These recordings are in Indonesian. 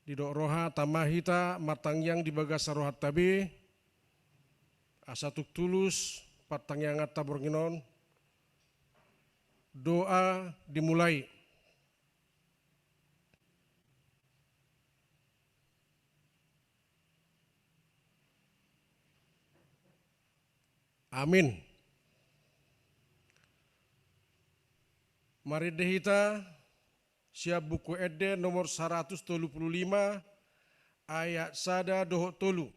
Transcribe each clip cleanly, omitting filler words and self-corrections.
Didok roha tamahita matang yang dibagasa rohat tabi asatuk tulus patang yang ngata bornginon. Doa dimulai. Amin. Mari dehita siap buku ede nomor 135 ayat sada dohok tolu.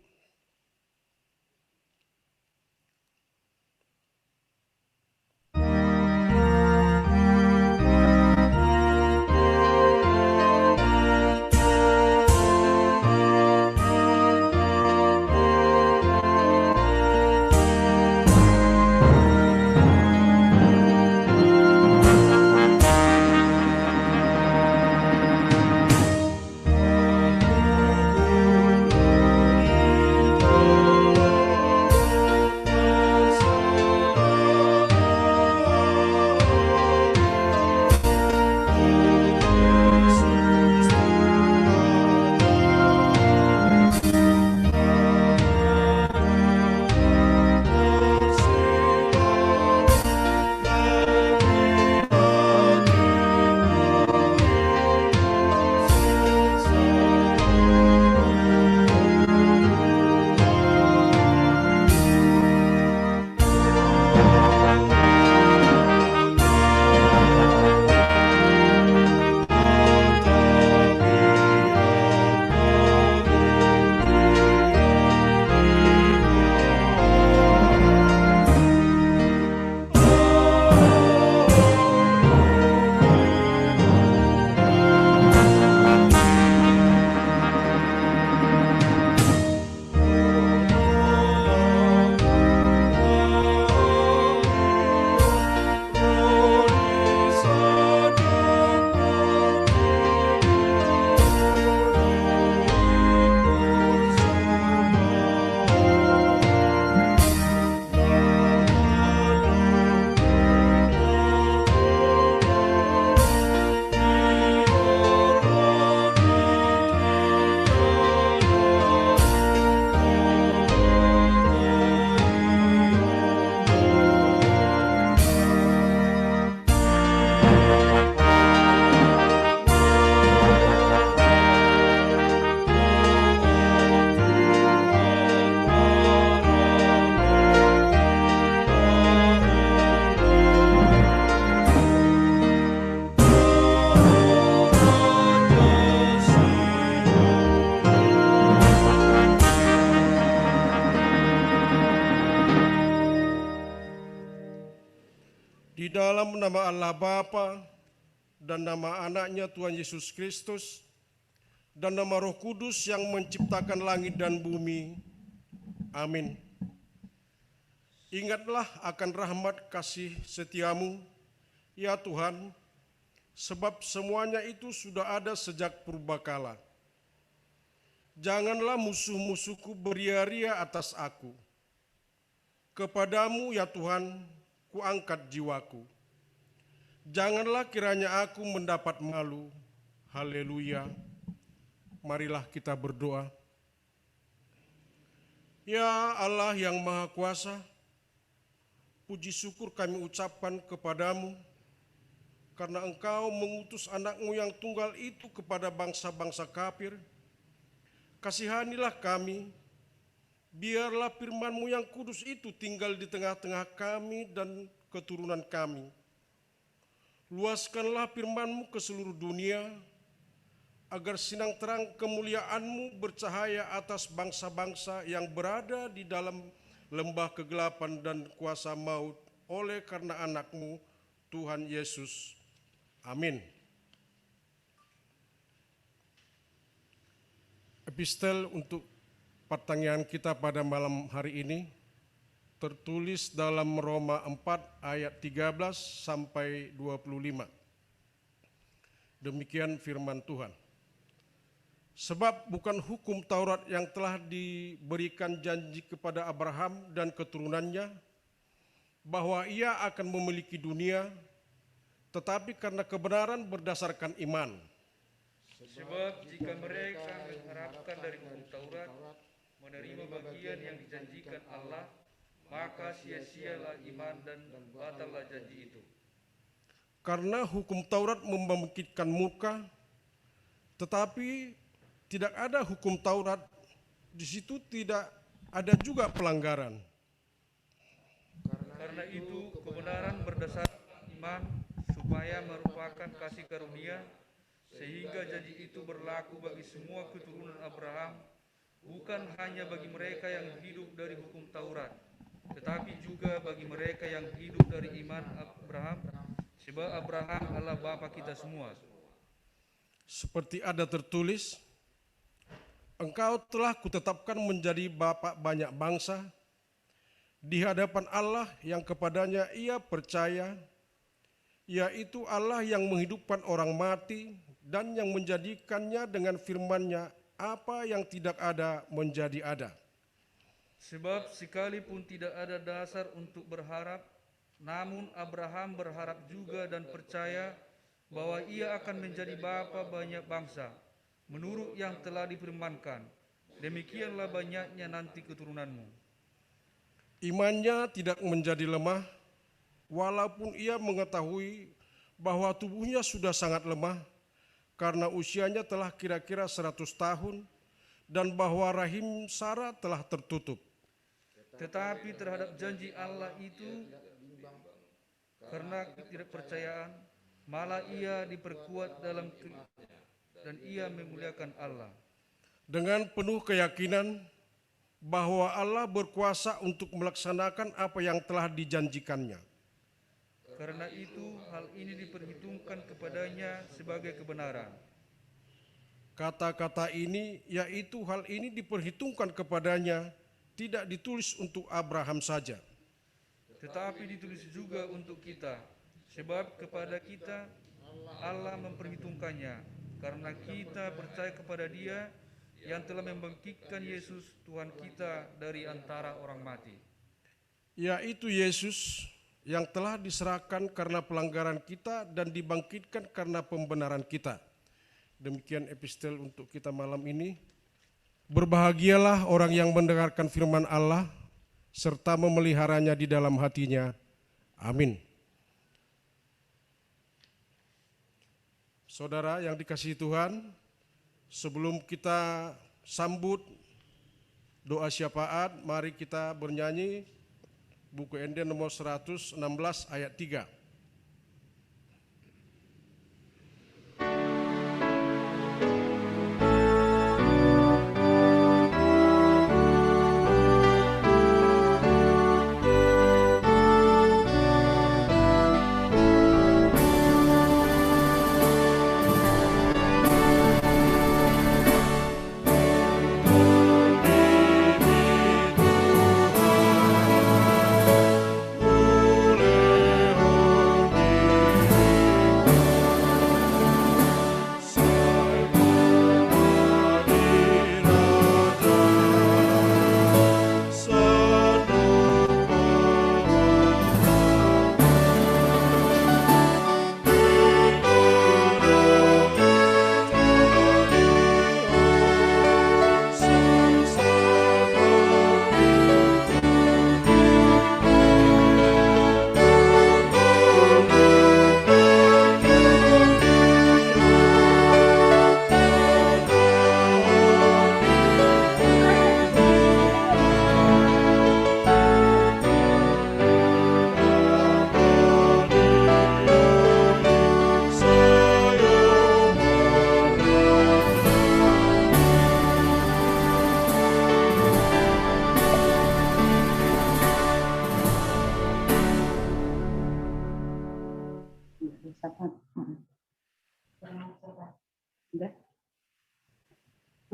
Di dalam nama Allah Bapa dan nama anaknya Tuhan Yesus Kristus dan nama Roh Kudus yang menciptakan langit dan bumi. Amin. Ingatlah akan rahmat kasih setiamu, ya Tuhan, sebab semuanya itu sudah ada sejak purbakala. Janganlah musuh-musuhku beria-ria atas aku. Kepadamu, ya Tuhan, kuangkat jiwaku. Janganlah kiranya aku mendapat malu. Haleluya. Marilah kita berdoa. Ya Allah yang Maha Kuasa, puji syukur kami ucapkan kepadamu karena Engkau mengutus anak-Mu yang tunggal itu kepada bangsa-bangsa kafir. Kasihanilah kami, biarlah firman-Mu yang kudus itu tinggal di tengah-tengah kami dan keturunan kami. Luaskanlah firman-Mu ke seluruh dunia, agar sinar terang kemuliaan-Mu bercahaya atas bangsa-bangsa yang berada di dalam lembah kegelapan dan kuasa maut, oleh karena anak-Mu, Tuhan Yesus. Amin. Epistel untuk pertanyaan kita pada malam hari ini tertulis dalam Roma 4 ayat 13 sampai 25. Demikian firman Tuhan. Sebab bukan hukum Taurat yang telah diberikan janji kepada Abraham dan keturunannya bahwa ia akan memiliki dunia, tetapi karena kebenaran berdasarkan iman. Sebab jika mereka mengharapkan dari hukum Taurat menerima bagian yang dijanjikan Allah, maka sia-sialah iman dan batallah janji itu. Karena hukum Taurat membangkitkan murka, tetapi tidak ada hukum Taurat, di situ tidak ada juga pelanggaran. Karena itu kebenaran berdasarkan iman supaya merupakan kasih karunia, sehingga janji itu berlaku bagi semua keturunan Abraham, bukan hanya bagi mereka yang hidup dari hukum Taurat, tetapi juga bagi mereka yang hidup dari iman Abraham, sebab Abraham adalah bapa kita semua. Seperti ada tertulis, engkau telah kutetapkan menjadi bapak banyak bangsa, di hadapan Allah yang kepadanya ia percaya, yaitu Allah yang menghidupkan orang mati dan yang menjadikannya dengan firman-Nya apa yang tidak ada menjadi ada. Sebab sekalipun tidak ada dasar untuk berharap, namun Abraham berharap juga dan percaya bahwa ia akan menjadi bapa banyak bangsa, menurut yang telah difirmankan, demikianlah banyaknya nanti keturunanmu. Imannya tidak menjadi lemah, walaupun ia mengetahui bahwa tubuhnya sudah sangat lemah, karena usianya telah kira-kira 100 tahun, dan bahwa rahim Sarah telah tertutup. Tetapi terhadap janji Allah itu, karena ketidakpercayaan, malah ia diperkuat dan ia memuliakan Allah. Dengan penuh keyakinan bahwa Allah berkuasa untuk melaksanakan apa yang telah dijanjikannya. Karena itu hal ini diperhitungkan kepadanya sebagai kebenaran. Kata-kata ini, yaitu hal ini diperhitungkan kepadanya, tidak ditulis untuk Abraham saja, Tetapi ditulis juga untuk kita, sebab kepada kita Allah memperhitungkannya, karena kita percaya kepada Dia yang telah membangkitkan Yesus Tuhan kita dari antara orang mati. yaitu Yesus yang telah diserahkan karena pelanggaran kita dan dibangkitkan karena pembenaran kita. Demikian epistel untuk kita malam ini. Berbahagialah orang yang mendengarkan firman Allah serta memeliharanya di dalam hatinya. Amin. Saudara yang dikasihi Tuhan, sebelum kita sambut doa syafaat, mari kita bernyanyi buku ND nomor 116 ayat 3.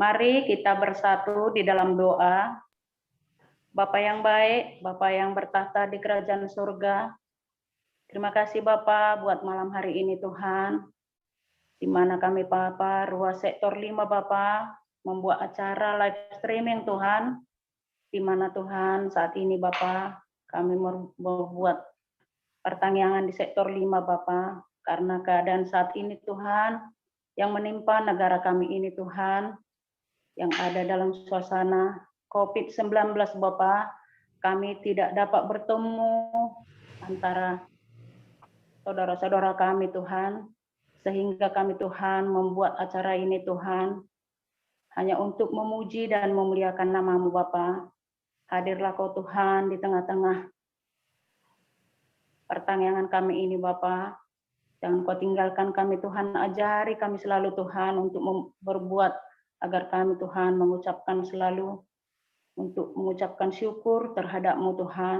Mari kita bersatu di dalam doa. Bapa yang baik, Bapa yang bertahta di kerajaan surga, terima kasih Bapa buat malam hari ini Tuhan, di mana kami Bapa, Ruas Sektor 5 Bapa, membuat acara live streaming Tuhan, di mana Tuhan saat ini Bapa, kami membuat pertanyaan di Sektor 5 Bapa, karena keadaan saat ini Tuhan, yang menimpa negara kami ini Tuhan, yang ada dalam suasana COVID-19 Bapa, kami tidak dapat bertemu antara saudara-saudara kami Tuhan, sehingga kami Tuhan membuat acara ini Tuhan, hanya untuk memuji dan memuliakan nama-Mu Bapa. Hadirlah Kau Tuhan di tengah-tengah pertanyaan kami ini Bapa. Jangan Kau tinggalkan kami Tuhan, ajari kami selalu Tuhan untuk berbuat agar kami Tuhan mengucapkan selalu untuk mengucapkan syukur terhadap-Mu Tuhan.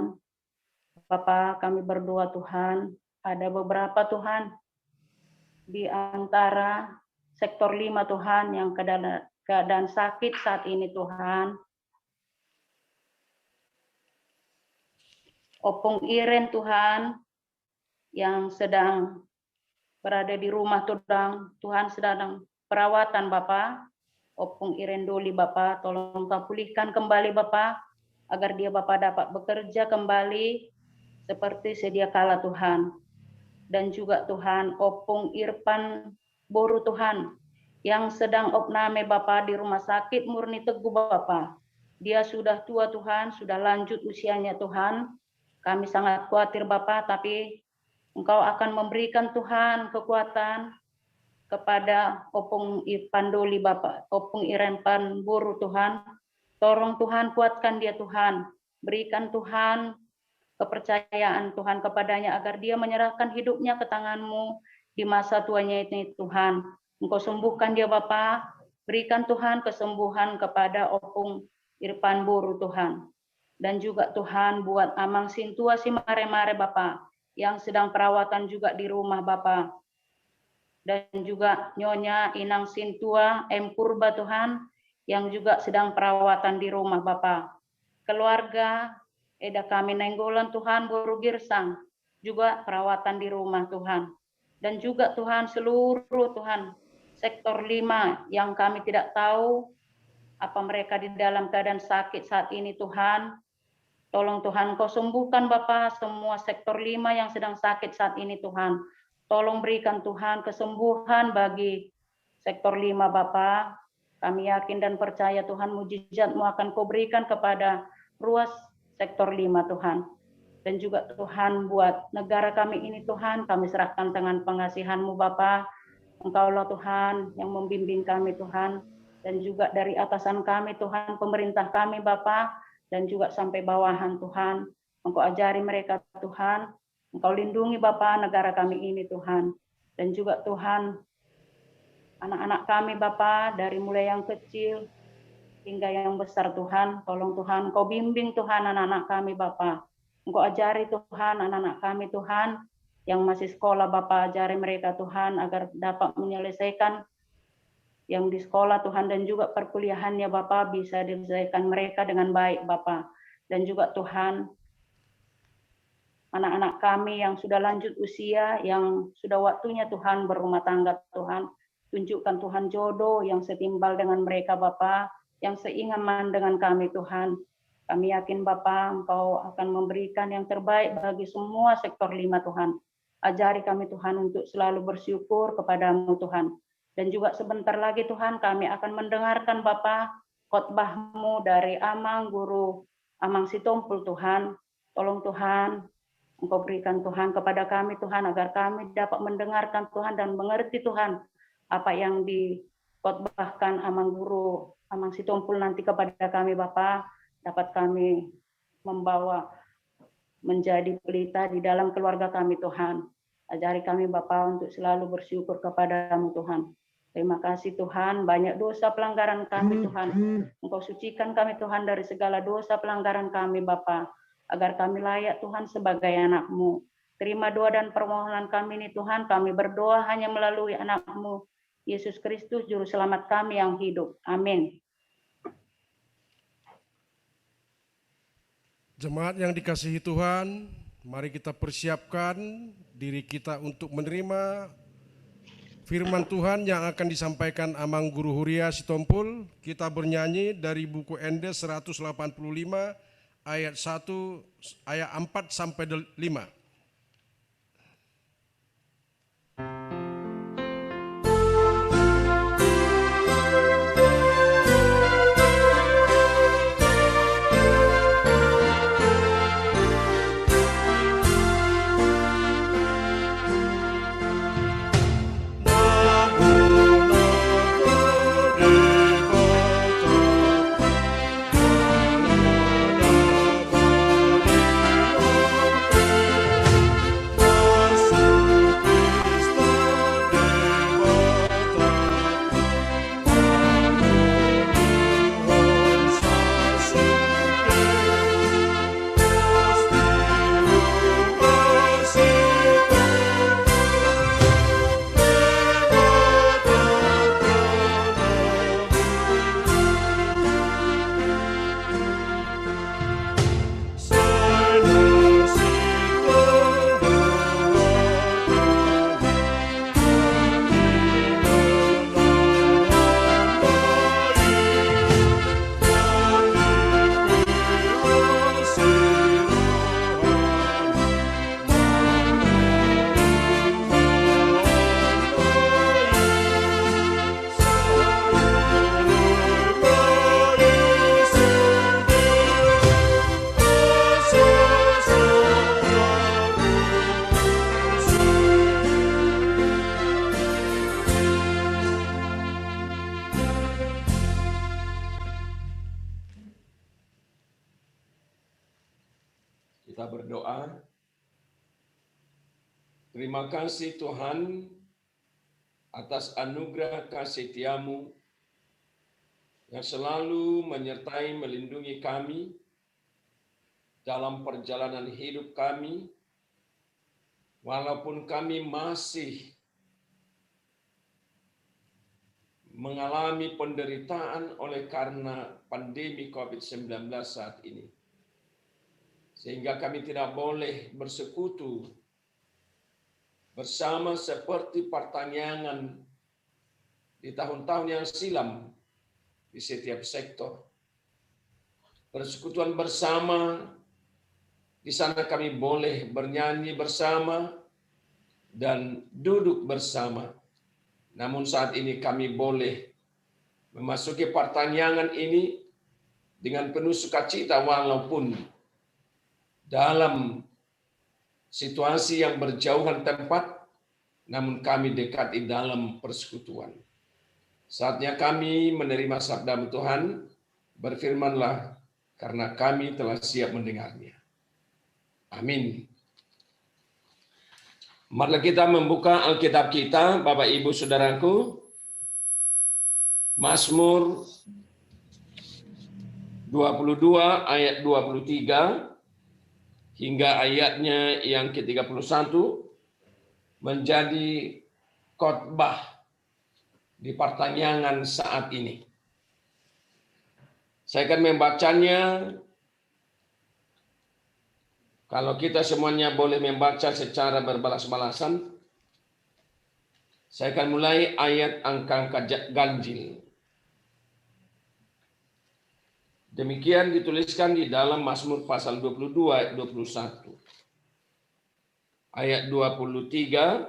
Bapa, kami berdoa Tuhan, ada beberapa Tuhan di antara sektor 5 Tuhan yang keadaan sakit saat ini Tuhan. Opung Iren Tuhan yang sedang berada di rumah Tuhan sedang perawatan Bapa. Opung Iren Doli Bapa, tolong Kau pulihkan kembali Bapa, agar dia Bapa dapat bekerja kembali seperti sedia kala Tuhan. Dan juga Tuhan, Opung Irfan Boru Tuhan, yang sedang opname Bapa di rumah sakit Murni Teguh Bapa. Dia sudah tua Tuhan, sudah lanjut usianya Tuhan. Kami sangat khawatir Bapa, tapi Engkau akan memberikan Tuhan kekuatan kepada Opung Irfan Doli Bapa, Opung Irfan Boru Tuhan. Tolong Tuhan kuatkan dia Tuhan, berikan Tuhan kepercayaan Tuhan kepadanya agar dia menyerahkan hidupnya ke tangan-Mu di masa tuanya ini Tuhan. Engkau sembuhkan dia Bapa, berikan Tuhan kesembuhan kepada Opung Irfan Boru Tuhan. Dan juga Tuhan buat Amang Sintua si Mare-Mare Bapa, yang sedang perawatan juga di rumah Bapa. Dan juga Nyonya Inang Sintua M. Purba Tuhan, yang juga sedang perawatan di rumah Bapa. Keluarga Eda kami Nenggolan Tuhan Boru Girsang, juga perawatan di rumah Tuhan. Dan juga Tuhan seluruh Tuhan sektor 5 yang kami tidak tahu apa mereka di dalam keadaan sakit saat ini Tuhan. Tolong Tuhan Kau sembuhkan Bapa semua sektor 5 yang sedang sakit saat ini Tuhan. Tolong berikan Tuhan kesembuhan bagi sektor 5 Bapa. Kami yakin dan percaya Tuhan mujizat-Mu akan Kau berikan kepada ruas sektor 5 Tuhan. Dan juga Tuhan buat negara kami ini Tuhan, kami serahkan tangan pengasihan-Mu Bapa. Engkaulah Tuhan yang membimbing kami Tuhan. Dan juga dari atasan kami Tuhan, pemerintah kami Bapa, dan juga sampai bawahan Tuhan. Engkau ajari mereka Tuhan. Engkau lindungi Bapa negara kami ini Tuhan. Dan juga Tuhan, anak-anak kami Bapa, dari mulai yang kecil hingga yang besar Tuhan. Tolong Tuhan, Kau bimbing Tuhan anak-anak kami Bapa. Engkau ajari Tuhan anak-anak kami Tuhan, yang masih sekolah Bapa, ajari mereka Tuhan agar dapat menyelesaikan yang di sekolah Tuhan, dan juga perkuliahannya Bapa bisa diselesaikan mereka dengan baik Bapa. Dan juga Tuhan, anak-anak kami yang sudah lanjut usia, yang sudah waktunya Tuhan berumah tangga Tuhan, tunjukkan Tuhan jodoh yang setimbal dengan mereka Bapa, yang seiman dengan kami Tuhan. Kami yakin Bapa, Engkau akan memberikan yang terbaik bagi semua sektor 5 Tuhan. Ajari kami Tuhan untuk selalu bersyukur kepada-Mu Tuhan. Dan juga sebentar lagi Tuhan kami akan mendengarkan Bapa khotbah-Mu dari Amang Guru Amang Sitompul Tuhan. Tolong Tuhan, Engkau berikan Tuhan kepada kami Tuhan, agar kami dapat mendengarkan Tuhan dan mengerti Tuhan apa yang dikhotbahkan Amang Guru Amang Sitompul nanti kepada kami Bapa, dapat kami membawa menjadi pelita di dalam keluarga kami Tuhan. Ajari kami Bapa untuk selalu bersyukur kepada-Mu Tuhan. Terima kasih Tuhan, banyak dosa pelanggaran kami Tuhan. Engkau sucikan kami Tuhan dari segala dosa pelanggaran kami Bapa, agar kami layak Tuhan sebagai anak-Mu. Terima doa dan permohonan kami ini Tuhan, kami berdoa hanya melalui anak-Mu, Yesus Kristus, Juru Selamat kami yang hidup. Amin. Jemaat yang dikasihi Tuhan, mari kita persiapkan diri kita untuk menerima firman Tuhan yang akan disampaikan Amang Guru Huria Sitompul. Kita bernyanyi dari buku Ende 185 ayat 4 sampai 5. Kita berdoa. Terima kasih Tuhan atas anugerah kasih setiamu yang selalu menyertai melindungi kami dalam perjalanan hidup kami, walaupun kami masih mengalami penderitaan oleh karena pandemi COVID-19 saat ini. Sehingga kami tidak boleh bersekutu bersama seperti pertanyaan di tahun-tahun yang silam di setiap sektor. Persekutuan bersama, di sana kami boleh bernyanyi bersama dan duduk bersama. Namun saat ini kami boleh memasuki pertanyaan ini dengan penuh sukacita walaupun dalam situasi yang berjauhan tempat, namun kami dekat di dalam persekutuan. Saatnya kami menerima sabda Tuhan, berfirmanlah karena kami telah siap mendengarnya. Amin. Marilah kita membuka Alkitab kita, Bapak Ibu Saudaraku, Mazmur 22 ayat 23 hingga ayatnya yang ke-31 menjadi khotbah di pertanyaan saat ini. Saya akan membacanya. Kalau kita semuanya boleh membaca secara berbalas-balasan, saya akan mulai ayat angka-angka ganjil. Demikian dituliskan di dalam Mazmur pasal 22 ayat 21. Ayat 23,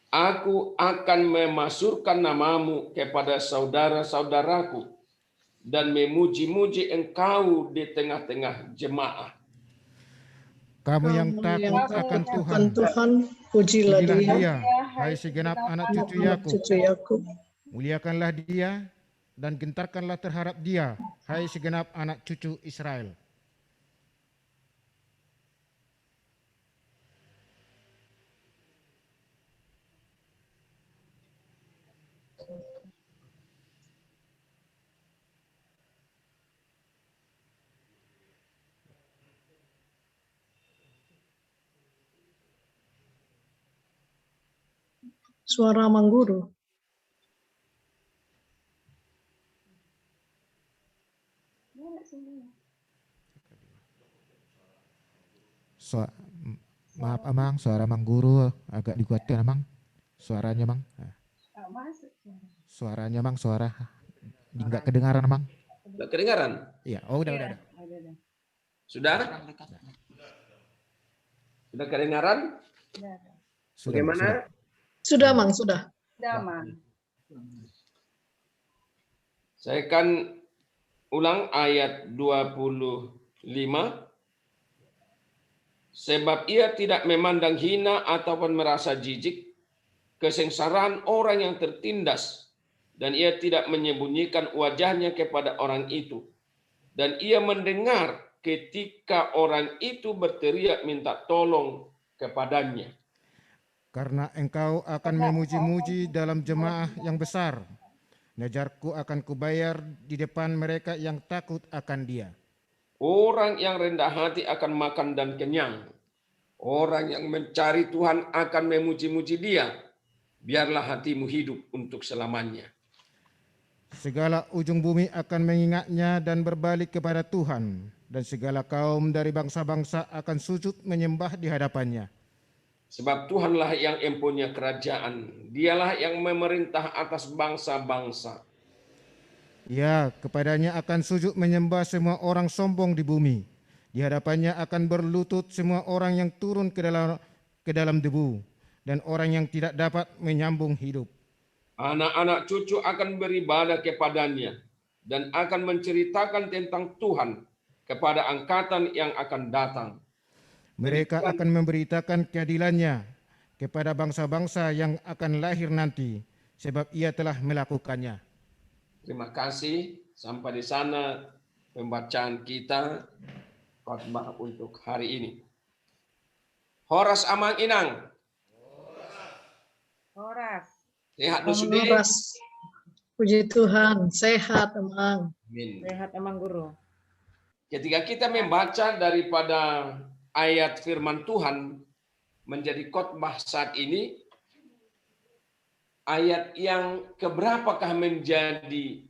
aku akan memasyurkan namamu kepada saudara-saudaraku dan memuji-muji engkau di tengah-tengah jemaah. Kamu yang takut akan Tuhan, pujilah Dia, hai segenap anak cucu Yakub. Muliakanlah Dia dan gentarkanlah terhadap Dia, hai segenap anak cucu Israel. Suara Mangguru. Maaf Amang, suara Mangguru agak dikuatkan Amang. Suaranya Mang. Suaranya Mang, suara enggak kedengaran Amang. Sudah kedengaran? Iya, oh udah. Sudah? Sudah kedengaran? Bagaimana? Sudah, Mang, sudah. Saya akan ulang ayat 25. Sebab ia tidak memandang hina ataupun merasa jijik kesengsaraan orang yang tertindas, dan ia tidak menyembunyikan wajahnya kepada orang itu. Dan ia mendengar ketika orang itu berteriak minta tolong kepadanya. Karena engkau akan memuji-muji dalam jemaah yang besar, najarku akan kubayar di depan mereka yang takut akan Dia. Orang yang rendah hati akan makan dan kenyang. Orang yang mencari Tuhan akan memuji-muji Dia. Biarlah hatimu hidup untuk selamanya. Segala ujung bumi akan mengingatnya dan berbalik kepada Tuhan, dan segala kaum dari bangsa-bangsa akan sujud menyembah di hadapannya. Sebab Tuhanlah yang empunya kerajaan. Dialah yang memerintah atas bangsa-bangsa. Ya, kepadanya akan sujud menyembah semua orang sombong di bumi. Di hadapannya akan berlutut semua orang yang turun ke dalam debu, dan orang yang tidak dapat menyambung hidup. Anak-anak cucu akan beribadah kepadanya dan akan menceritakan tentang Tuhan kepada angkatan yang akan datang. Mereka akan memberitakan keadilannya kepada bangsa-bangsa yang akan lahir nanti, sebab ia telah melakukannya. Terima kasih. Sampai di sana pembacaan kita khotbah untuk hari ini. Horas amang inang. Horas. Sehat dusudi. Horas. Puji Tuhan, sehat emang. Amin. Sehat emang guru. Ketika kita membaca daripada ayat firman Tuhan menjadi khotbah saat ini, ayat yang keberapakah menjadi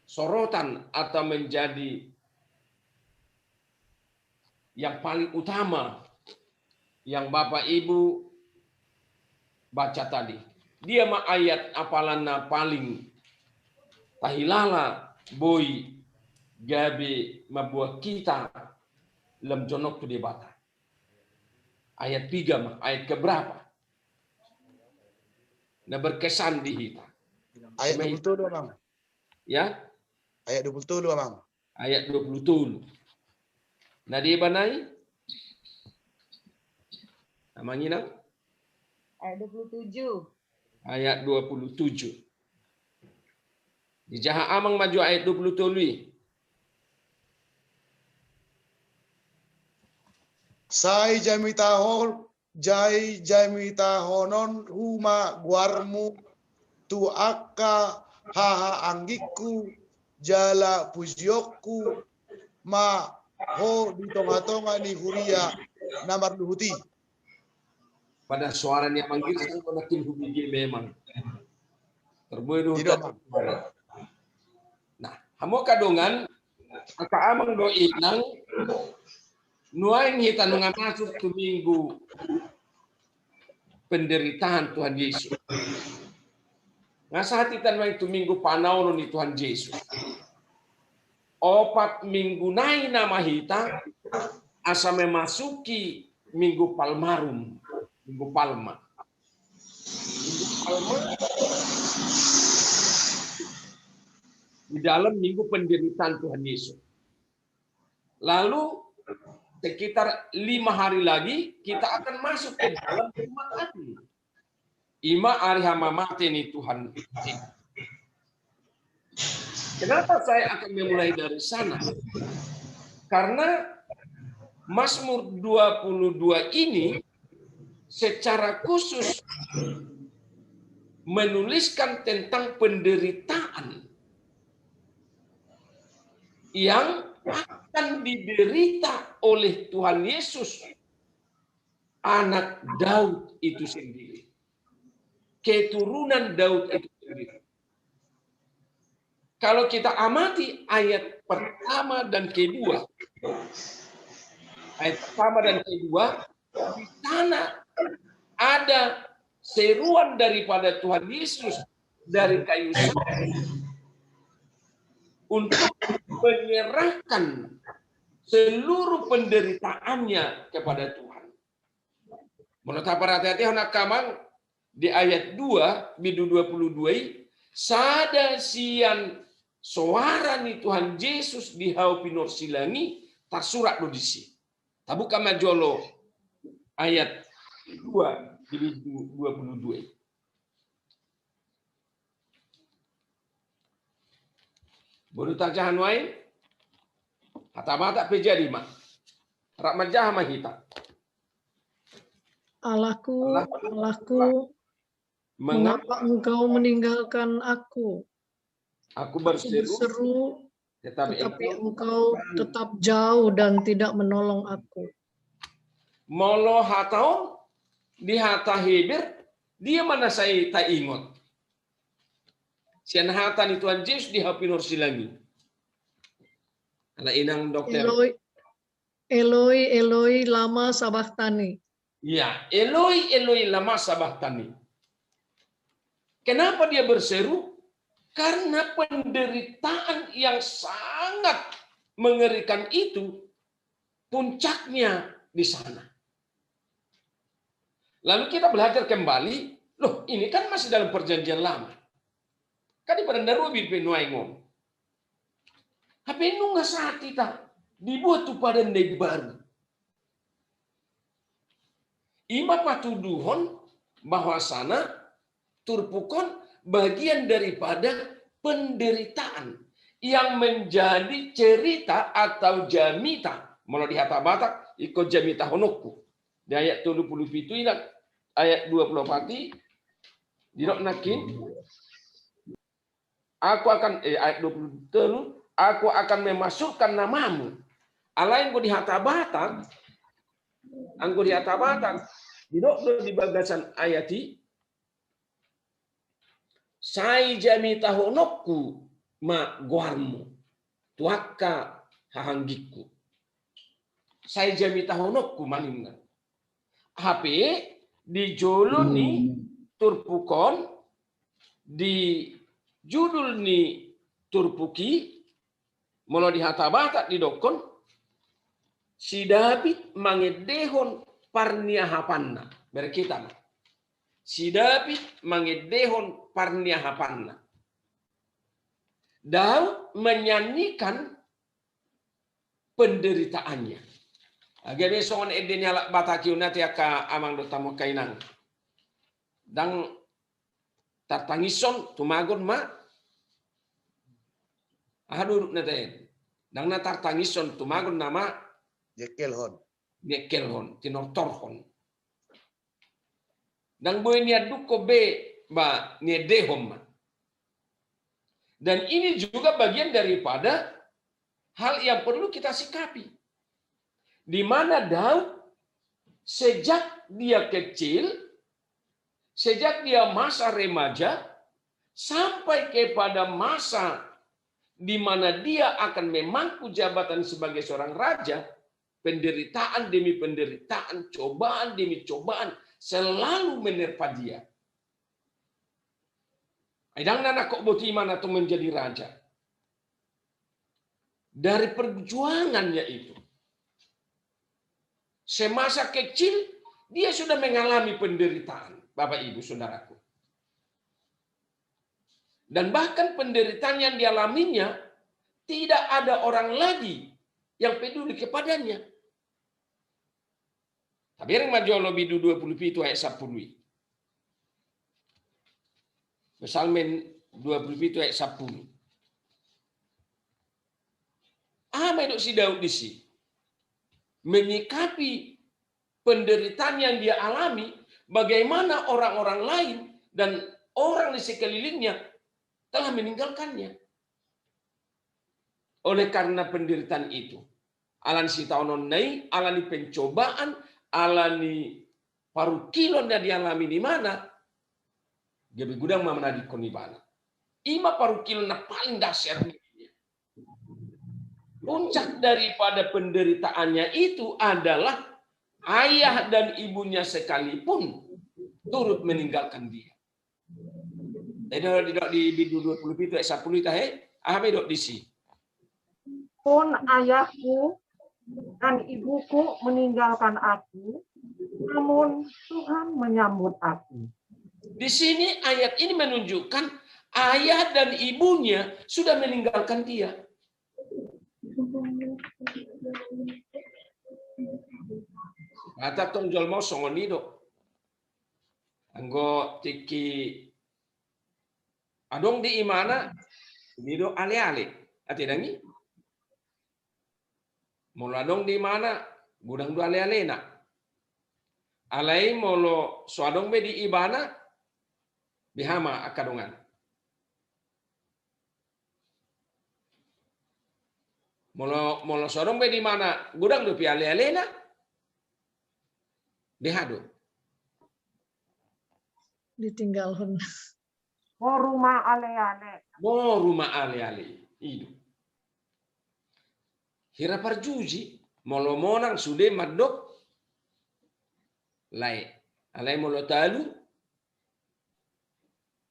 sorotan atau menjadi yang paling utama yang Bapak Ibu baca tadi? Dia mah ayat apalana paling tahilala boy gabe mabuah kita lem jonok tu debata. Ayat 3 mah ayat keberapa? Nah berkesan di kita. Ayat 20 Bang. Ya? Ayat 20 Bang. Ayat 20. Nah dia banai? Namanya Ayat 27. ayat 27. Di jaha amang maju ayat 27. Sai jami tahonon huma guarmu tu akka haha anggiku jala pujioku ma ho di tonga-tonga ni huria namar luhuti. Pada suaranya manggil sang makin hubigi memang. Terbunuh. Nah, hamo kadungan aka amang do inang nuaing hita nunga masuk ke minggu penderitaan Tuhan Yesus. Ngasa hati tanwang itu minggu panau ni Tuhan Yesus. 4 minggu nai nama hita asa memasuki minggu Palmarum. Minggu Palma. Minggu Palma di dalam minggu penderitaan Tuhan Yesus. Lalu sekitar 5 hari lagi kita akan masuk ke dalam umat hati. Ima ari hama mati nih Tuhan. Kenapa saya akan memulai dari sana? Karena Mazmur 22 ini secara khusus menuliskan tentang penderitaan yang akan diderita oleh Tuhan Yesus, anak Daud itu sendiri, keturunan Daud itu sendiri. Kalau kita amati ayat pertama dan kedua, di sana ada seruan daripada Tuhan Yesus dari kayu salib untuk menyerahkan seluruh penderitaannya kepada Tuhan. Menurut hati-hati anak kamang di ayat 2 bidu 22 sada sian suara ni Tuhan Yesus di hau pinor silangi tersurat do disi. Tabuka majolo ayat 2 bidu 22. Baru tak jahan wain, kata-kata pejadi mak, rak majah mah kita. Allahku, mengapa engkau meninggalkan aku? Aku Aku berseru, berseru, tetapi engkau tetap jauh dan tidak menolong aku. molo hatau di hata hebir, dia mana saya tak ingat. Sian hata ni Tuhan Yesus di hapinor silangi. Ala inang dokter. Eloi, lama sabachthani. Ya, Eloi, lama sabachthani. Kenapa dia berseru? Karena penderitaan yang sangat mengerikan itu puncaknya di sana. Lalu kita belajar kembali, loh ini kan masih dalam perjanjian lama. Kan di perendaru bipenuai ngom. Tapi nunga saat kita dibuat tu pada ndai baru. Ima patuduhon bahwa sana turpukon bagian daripada penderitaan yang menjadi cerita atau jamita. Mau di hata batak ikut jamita honokku. Di ayat 37 ini ayat 24 didok nakin aku akan ayat 20 aku akan memasukkan namamu alain ko di hatabatan angko di hatabatan didok di bagasan ayati sai jami tahonokku ma guarmu tuakka hahanggiku sai jami tahonokku maningna HP di jolo ni turpukon di judul ni turpuki molo di hatabata di dokon si David mangedehon parnia hapanna berkita si David mangedehon parnia hapanna Daud menyanyikan penderitaannya. Agak songon eden nyala batakiuna tiaka amang do tamu kainang. Dang tartangison tumagon ma adur neten. Dang na tartangison tumagon nama Yekelhon tinortorhon. Dang boy niya duko be ba niedehom. Dan ini juga bagian daripada hal yang perlu kita sikapi. Di mana Daud sejak dia kecil, sejak dia masa remaja, sampai kepada masa di mana dia akan memangku jabatan sebagai seorang raja, penderitaan demi penderitaan, cobaan demi cobaan, selalu menerpa dia. Aidang nana kok boti mana tuh menjadi raja. Dari perjuangannya itu. Semasa kecil, dia sudah mengalami penderitaan. Bapak, Ibu, Saudaraku. Dan bahkan penderitaan yang dialaminya, tidak ada orang lagi yang peduli kepadanya. Tapi yang majolo bidu 20 itu ayat 10. Psalmen 20 itu ayat 10. Apa itu si Daud di sini? Menyikapi penderitaan yang dia alami, bagaimana orang-orang lain dan orang di sekelilingnya telah meninggalkannya. Oleh karena penderitaan itu, alani si taonon nai, alani pencobaan, alani parukilon yang dialami di mana? Gabi gudang mamana di konibana. Ima parukilon na paling dasar. Puncak daripada penderitaannya itu adalah ayah dan ibunya sekalipun turut meninggalkan dia. Di bidu 20 itu ayat 10 itu apa dok di sini? Pun ayahku dan ibuku meninggalkan aku, namun Tuhan menyambut aku. Di sini ayat ini menunjukkan ayah dan ibunya sudah meninggalkan dia. Kata tongjol mau songoni dok. Anggo tiki adong di imana ini do ale-ale. Ati dangi. Molo adong di mana gudang do ale-ale na. Alai molo so adong be di ibana bihama akadongan. Molo so adong be di mana gudang do pi ale-ale na. Behado. Ditinggalkan. Mau rumah ale-ale. Mau rumah ale-ale. Itu. Hira parjuji. Molo monang sude madok. Lai. Alai molo talu.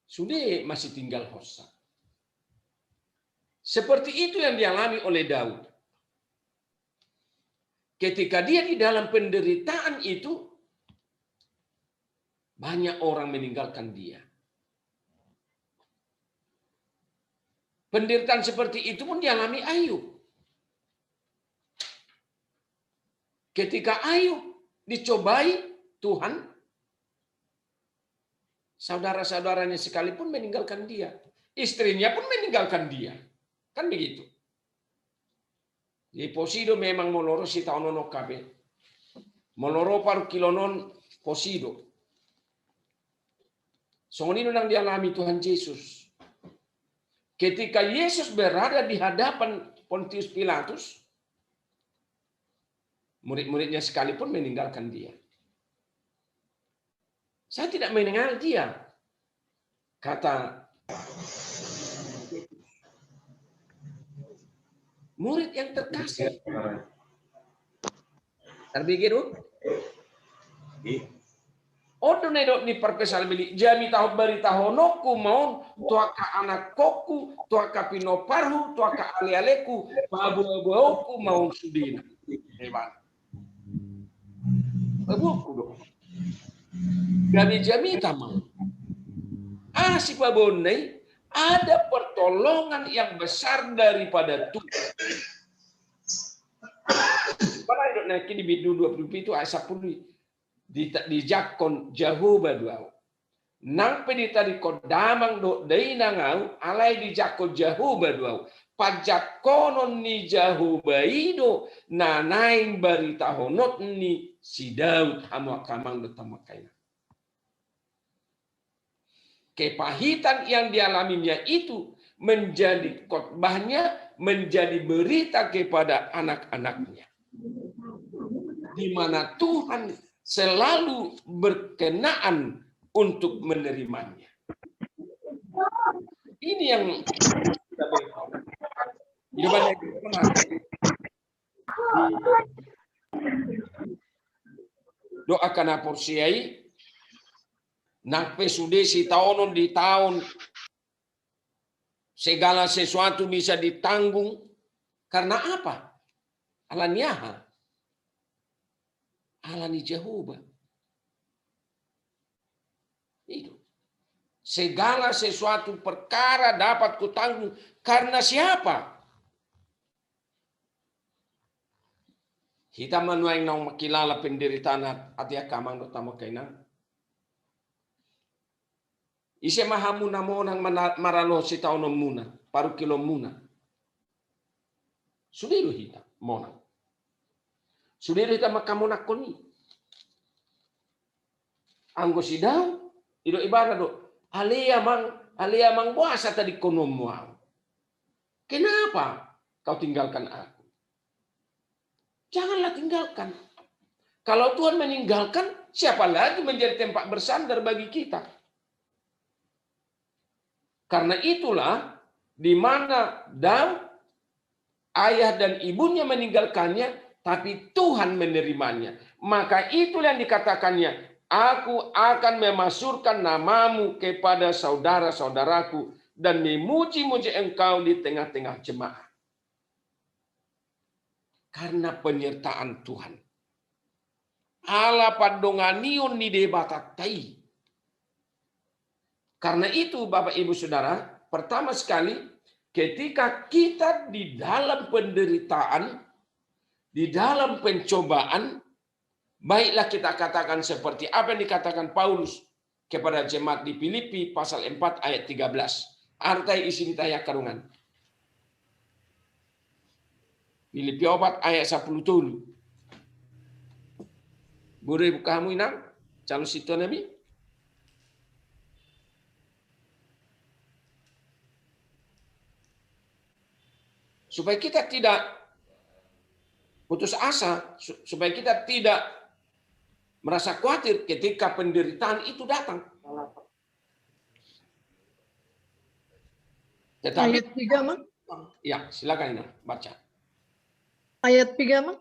Sude masih tinggal hosa. Seperti itu yang dialami oleh Daud. Ketika dia di dalam penderitaan itu, banyak orang meninggalkan dia. Penderitaan seperti itu pun dialami Ayub. Ketika Ayub dicobai Tuhan, saudara-saudaranya sekalipun meninggalkan dia. Istrinya pun meninggalkan dia. Kan begitu. Di posido memang molorosi taonono kabe. Moloro paru kilonon posido. Songonino nang dialami Tuhan Yesus. Ketika Yesus berada di hadapan Pontius Pilatus, murid-muridnya sekalipun meninggalkan dia. Saya tidak mengenal dia, kata murid yang terkasih. Terbikiru? Odo nedok ni perpesal beli jami tahu bari tahonoku mau tuaka anak koku tuaka pino parhu tuaka ale-aleku babu-babuku mau sudina hebat babuku dong jami tamang si babonai ada pertolongan yang besar daripada Tuhan. Pada ayat naik di bidu 20 itu ayat 10 di jakon jauh baduau. Nang pedita di kodamang do dei nangau alai di jakon jauh baduau. Pajak konon ni jauh baido nanaing barita honot ni si Daud amak kamang do tamakaina. Kepahitan yang dialaminya itu menjadi khotbahnya, menjadi berita kepada anak-anaknya. Di mana Tuhan selalu berkenaan untuk menerimanya. Ini yang kita beritahu. Doakan aporsiai nakpe sudah si tahun di tahun segala sesuatu bisa ditanggung karena apa? Alaniaha. Alani Jehovah. Itu. Segala sesuatu perkara dapat kutanggung karena siapa? Kita manuang nang makilala penderitaan atia kamang do tamo kaina. Ise mahamuna mo nang maralo si taonom muna, paru kilo muna. Sudiru hita monang. Sudah kita makamu nakoni. Anggo sidau, ido ibarat do. Alia mang puasa tadi konom muang. Kenapa kau tinggalkan aku? Janganlah tinggalkan. Kalau Tuhan meninggalkan, siapa lagi menjadi tempat bersandar bagi kita? Karena itulah di mana Daud, ayah dan ibunya meninggalkannya, tapi Tuhan menerimanya. Maka itulah yang dikatakannya, aku akan memasyurkan namamu kepada saudara-saudaraku dan memuji-muji engkau di tengah-tengah jemaat. Karena penyertaan Tuhan. Allah padonganion ni debatatai. Karena itu Bapak Ibu Saudara, pertama sekali ketika kita di dalam penderitaan, di dalam pencobaan, baiklah kita katakan seperti apa yang dikatakan Paulus kepada jemaat di Filipi pasal 4 ayat 13. Artai isi ditaya karungan. Filipi 4 ayat 10 tulu. Boleh buka kamu inang? Calon situ Nabi. Supaya kita tidak putus asa, supaya kita tidak merasa khawatir ketika penderitaan itu datang. Tetapi, Ayat 3, Mak. Ya, silakan Ina, baca. Ayat 3, Mak.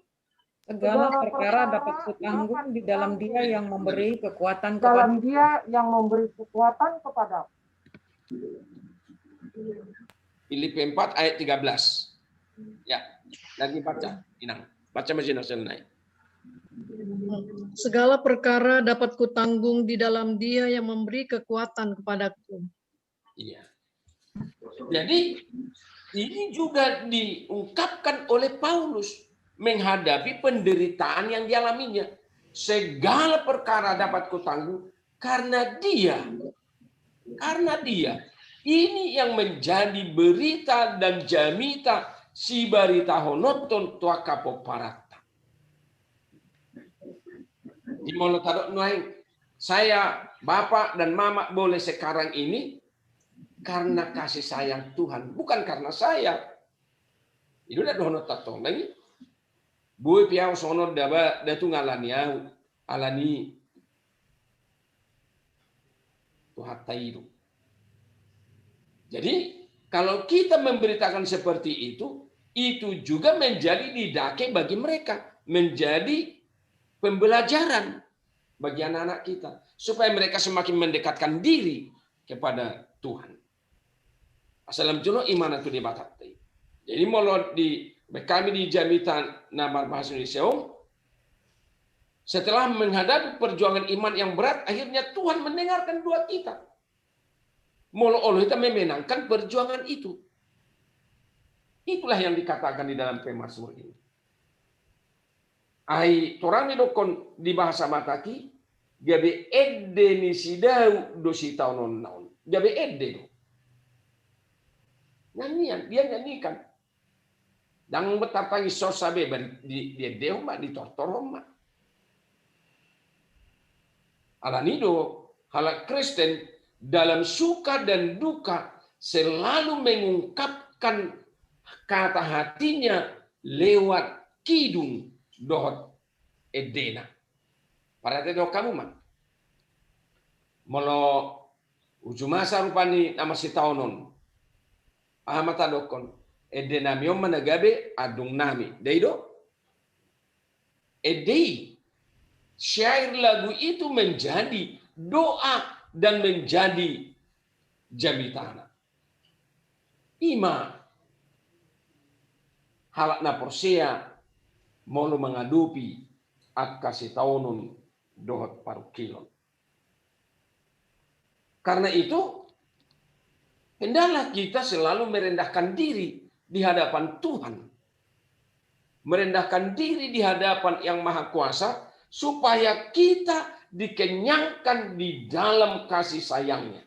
Segala perkara dapat kutanggung di dalam Dia yang memberi kekuatan Dalam kepada Dia yang memberi kekuatan kepada. Filipi 4 ayat 13. Ya, lagi baca, Inang. Baca masih nasional. Segala perkara dapat kutanggung di dalam Dia yang memberi kekuatan kepadaku. Iya. Jadi ini juga diungkapkan oleh Paulus menghadapi penderitaan yang dialaminya. Segala perkara dapat kutanggung karena Dia. Karena Dia. Ini yang menjadi berita dan jamita si barita honoton tua kapo parata. Gimana taruh nuaing? Saya, Bapak dan Mama boleh sekarang ini karena kasih sayang Tuhan, bukan karena saya. Itu udah dono tatong lagi. Boy piau sono daba datu ngalani alani Tuhan tairu. Jadi kalau kita memberitakan seperti itu juga menjadi didake bagi mereka, menjadi pembelajaran bagi anak-anak kita, supaya mereka semakin mendekatkan diri kepada Tuhan. Asalam juno iman itu dibatat. Jadi mau kami di Jamitan Nama Bahasa Indonesia, setelah menghadapi perjuangan iman yang berat, akhirnya Tuhan mendengarkan doa kita. Molo Allah kita memenangkan perjuangan itu. Itulah yang dikatakan di dalam Pemazmur ini. Ai torang dokon di bahasa Mataki, gabe edde ni sidau dosi tahun naon. Gabe edde. Nyanyian, dia nyanyikan. Dang betapangi sosabe di deu mak di tortor mak. Alanido halak Kristen dalam suka dan duka selalu mengungkapkan kata hatinya lewat kidung dohot edena. Para tedo kamu mah. Molo ujumasa rupani nama si taonon. Amata dokon edena miom managabe adung nami. Deido edei syair lagu itu menjadi doa dan menjadi jamitana. Ima halakna persea molo mengadupi akasi taunun dohot parukilon. Karena itu hendaklah kita selalu merendahkan diri di hadapan Tuhan. Merendahkan diri di hadapan Yang Maha Kuasa supaya kita dikenyangkan di dalam kasih sayangnya.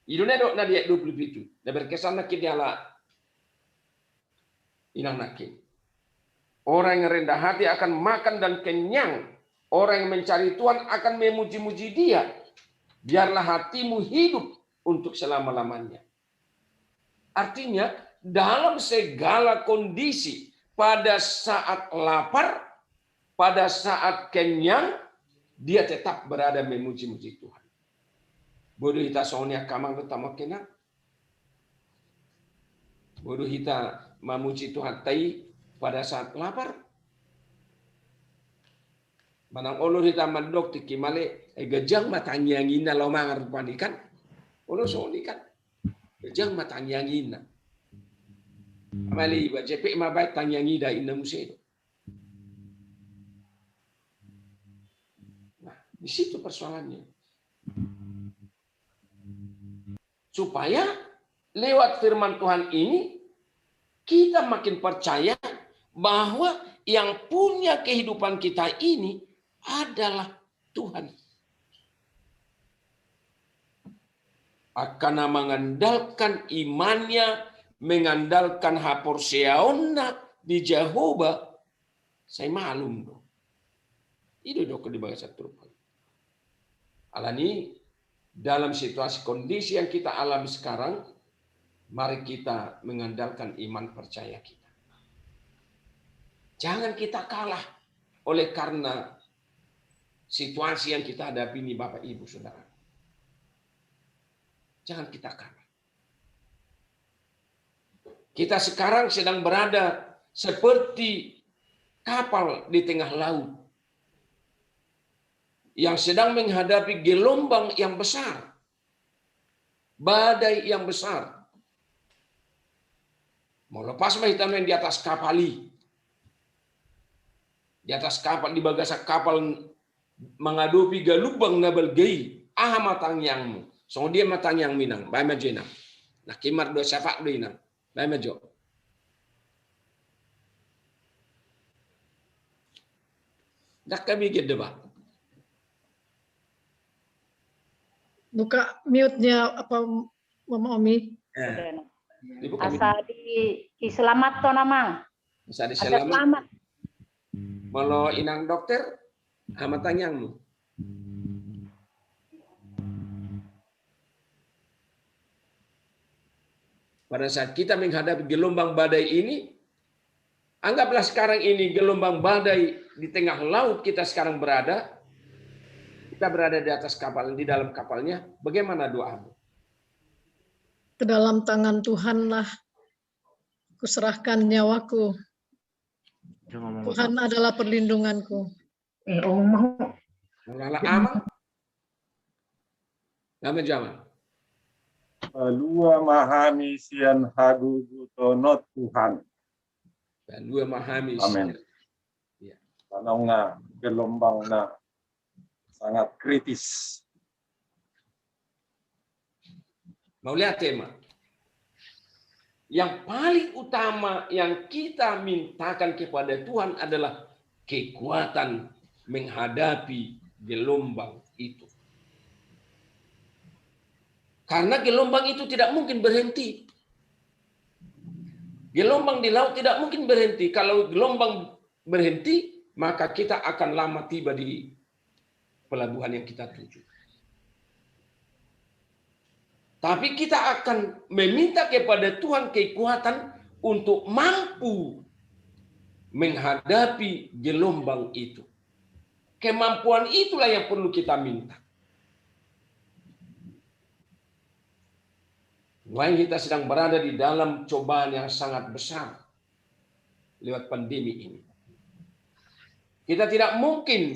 Idune dok na dia 27. Da berkesan nak diala inang nakin. Orang yang rendah hati akan makan dan kenyang. Orang yang mencari Tuhan akan memuji-muji Dia. Biarlah hatimu hidup untuk selama-lamanya. Artinya dalam segala kondisi, pada saat lapar, pada saat kenyang, dia tetap berada memuji-muji Tuhan. Bodoh kita soalnya kamang utama kena. Bodoh kita memuji Tuhan tai pada saat lapar. Manang olo kita mandok tiki male gejang matanyangina lo mangar panikan. Olo soalnya kan gejang matanyangina. Amali ba jepe mabait tanyangida ina museo. Di situ persoalannya. Supaya lewat firman Tuhan ini kita makin percaya bahwa yang punya kehidupan kita ini adalah Tuhan. Akan mengandalkan imannya, mengandalkan haporseaonna di Jehovah, saya malum dong. Itu dok di bahasa Turki. Alani dalam situasi kondisi yang kita alami sekarang, mari kita mengandalkan iman percaya kita. Jangan kita kalah oleh karena situasi yang kita hadapi ini Bapak Ibu Saudara. Jangan kita kalah. Kita sekarang sedang berada seperti kapal di tengah laut yang sedang menghadapi gelombang yang besar, badai yang besar. Mau lepas mahitam yang di atas kapali, di atas kapal, di bagasak kapal menghadapi galubang nabal gei, aha matang yangmu, so dia matang yang minang, bay majena, nak kimar dua syafa dua inang, bay majo. Dak kami gede ba. Buka mute-nya apa Mama Omi? Asa di selamat to namang. Bisa diselamat. Kalau inang dokter, amat tanyangmu. Pada saat kita menghadapi gelombang badai ini, anggaplah sekarang ini gelombang badai di tengah laut kita sekarang berada. Kita berada di atas kapal, di dalam kapalnya. Bagaimana doamu? Ke dalam tangan Tuhanlah kuserahkan nyawaku. Tuhan adalah perlindunganku. Mulailah aman. Nama jaman. Lua mahami sian hagu gutonot Tuhan. Dan dua mahami. Amin. Ya. Tanongna gelombangna sangat kritis. Mau lihat tema? Yang paling utama yang kita mintakan kepada Tuhan adalah kekuatan menghadapi gelombang itu. Karena gelombang itu tidak mungkin berhenti. Gelombang di laut tidak mungkin berhenti. Kalau gelombang berhenti, maka kita akan lama tiba di pelabuhan yang kita tuju. Tapi kita akan meminta kepada Tuhan kekuatan untuk mampu menghadapi gelombang itu. Kemampuan itulah yang perlu kita minta. Selain kita sedang berada di dalam cobaan yang sangat besar lewat pandemi ini. Kita tidak mungkin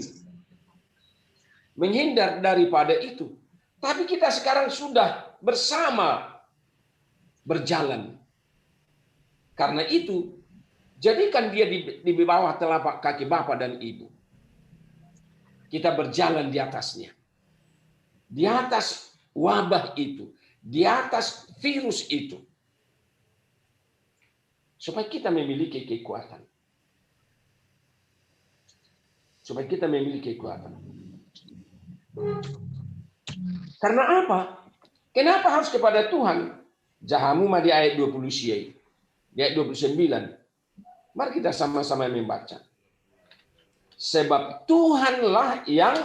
menghindar daripada itu. Tapi kita sekarang sudah bersama berjalan. Karena itu, jadikan dia di bawah telapak kaki Bapa dan Ibu. Kita berjalan di atasnya. Di atas wabah itu. Di atas virus itu. Supaya kita memiliki kekuatan. Supaya kita memiliki kekuatan. Karena apa? Kenapa harus kepada Tuhan? Jahamu di ayat 20 siai. Di ayat 29. Mari kita sama-sama membaca. Sebab Tuhanlah yang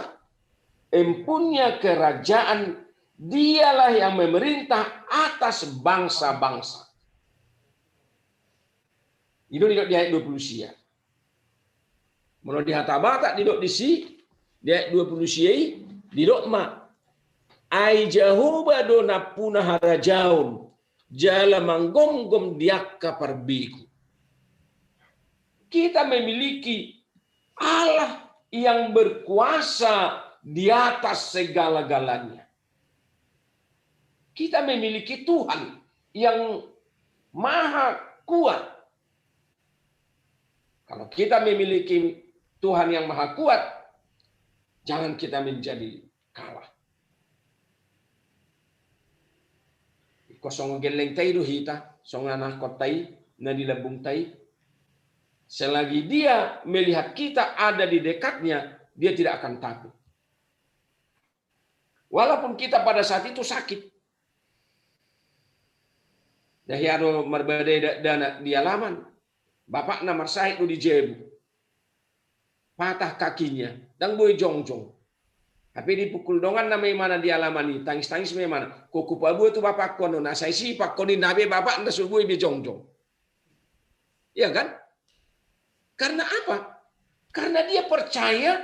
empunya kerajaan, dialah yang memerintah atas bangsa-bangsa. Itu di ayat 20 siai. Menurut di hatabata di ayat 20 siai, di ma. Ai Jehovah dona punah harajaun jala manggom-gom diakka perbiku. Kita memiliki Allah yang berkuasa di atas segala-galanya. Kita memiliki Tuhan yang maha kuat. Kalau kita memiliki Tuhan yang maha kuat, jangan kita menjadi kalah. Kosong geleng tai hita, song anak kotai, na dilabung tai. Selagi dia melihat kita ada di dekatnya, dia tidak akan takut. Walaupun kita pada saat itu sakit. Dahiaro merbeda dana di alaman. Bapak namar saya itu di Jebu. Patah kakinya. Dan boy jongjong. Tapi dipukul dongan namanya mana di alaman ini. Tangis-tangis memang. Kuku pabu itu bapak kono. Nah saya sih pak konin nabe bapak nda subuh ibi jongjong. Iya kan? Karena apa? Karena dia percaya.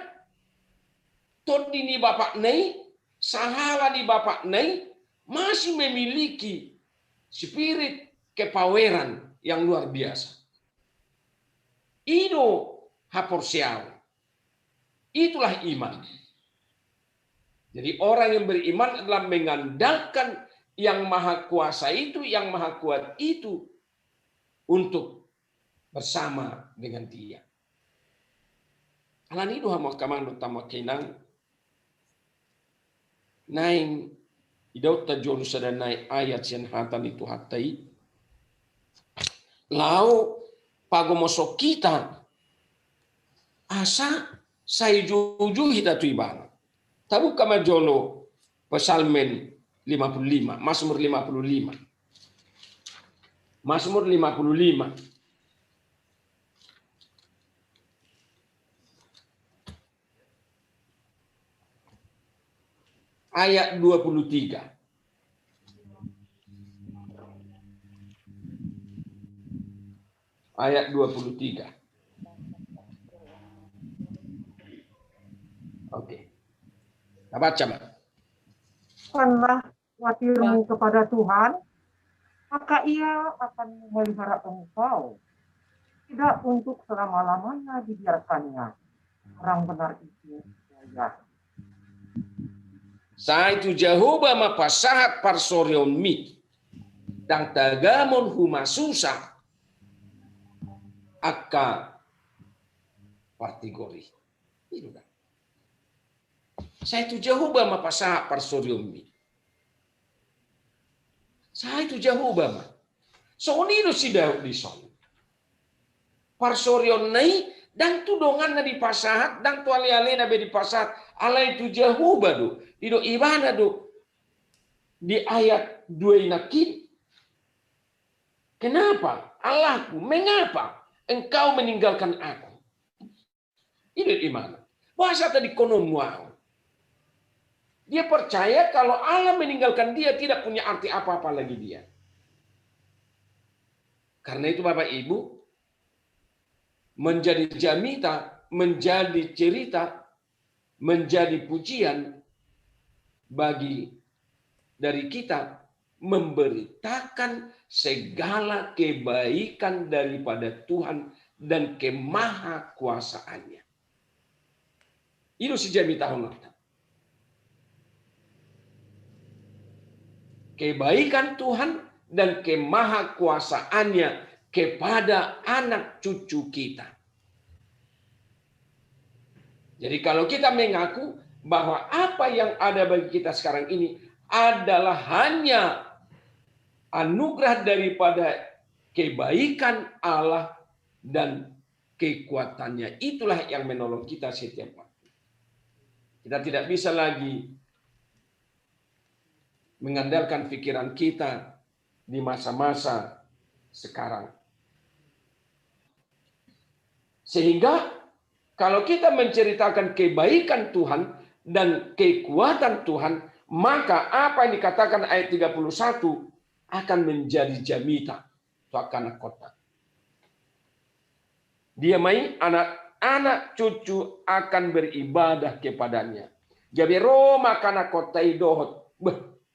Todi ni bapak nei. Sahala di bapak nei. Masih memiliki spirit kepaweran yang luar biasa. Itu haporsial. Itulah iman. Jadi orang yang beriman adalah mengandalkan yang maha kuasa itu, yang maha kuat itu untuk bersama dengan dia. Alan itu hama kamando tama kinang naing idau tajon sada nai ayat sian hatan itu hatai lau pagomosok kita asa sai juju hita tu ibana. Tahu kama jolo Psalmen 55, Mazmur 55. Mazmur 55. ayat 23. Ayat 23. Oke. Kita baca, Mbak. Bukanlah khawatirmu kepada Tuhan, maka ia akan memelihara engkau. Tidak untuk selama-lamanya dibiarkannya. Orang benar itu jaya. Sa itu Jehovah mapasahat parsorion mi. Dang tagamon humasusa. Aka partigori. Itu kan. Sa itu Jehovah mapasahat parsorion mi. Sa itu Jehovah ma. So nino si Daud di son. Parsorion nai dan tudongan na di pasahat dan tu ale-ale na be di pasahat ala itu Jehovah do. Ido ibana do di ayat 2 inakin. Kenapa? Allahku, mengapa engkau meninggalkan aku? Itu di mana? Bahasa tadi konon wow. Dia percaya kalau Allah meninggalkan dia tidak punya arti apa-apa lagi dia. Karena itu Bapak Ibu, menjadi jamita, menjadi cerita, menjadi pujian bagi dari kita memberitakan segala kebaikan daripada Tuhan dan kemahakuasaannya. Itu si jamita honata. Kebaikan Tuhan dan kemahakuasaannya kepada anak cucu kita. Jadi kalau kita mengaku bahwa apa yang ada bagi kita sekarang ini adalah hanya anugerah daripada kebaikan Allah dan kekuatannya, itulah yang menolong kita setiap waktu. Kita tidak bisa lagi mengandalkan pikiran kita di masa-masa sekarang. Sehingga kalau kita menceritakan kebaikan Tuhan dan kekuatan Tuhan, maka apa yang dikatakan ayat 31 akan menjadi jamita anak kota. Dia mai anak-anak cucu akan beribadah kepadanya. Jadi Roma kana kota dohot.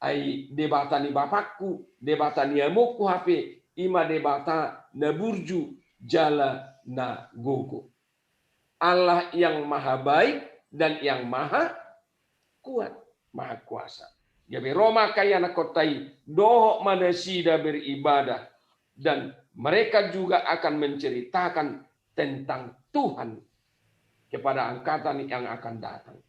Ai debata ni bapakku, debata ni amoku hape, ima debata na burju jala na gogo. Allah yang maha baik dan yang maha kuat, maha kuasa. Jadi Roma kaya na kotai doho manasida beribadah dan mereka juga akan menceritakan tentang Tuhan kepada angkatan yang akan datang.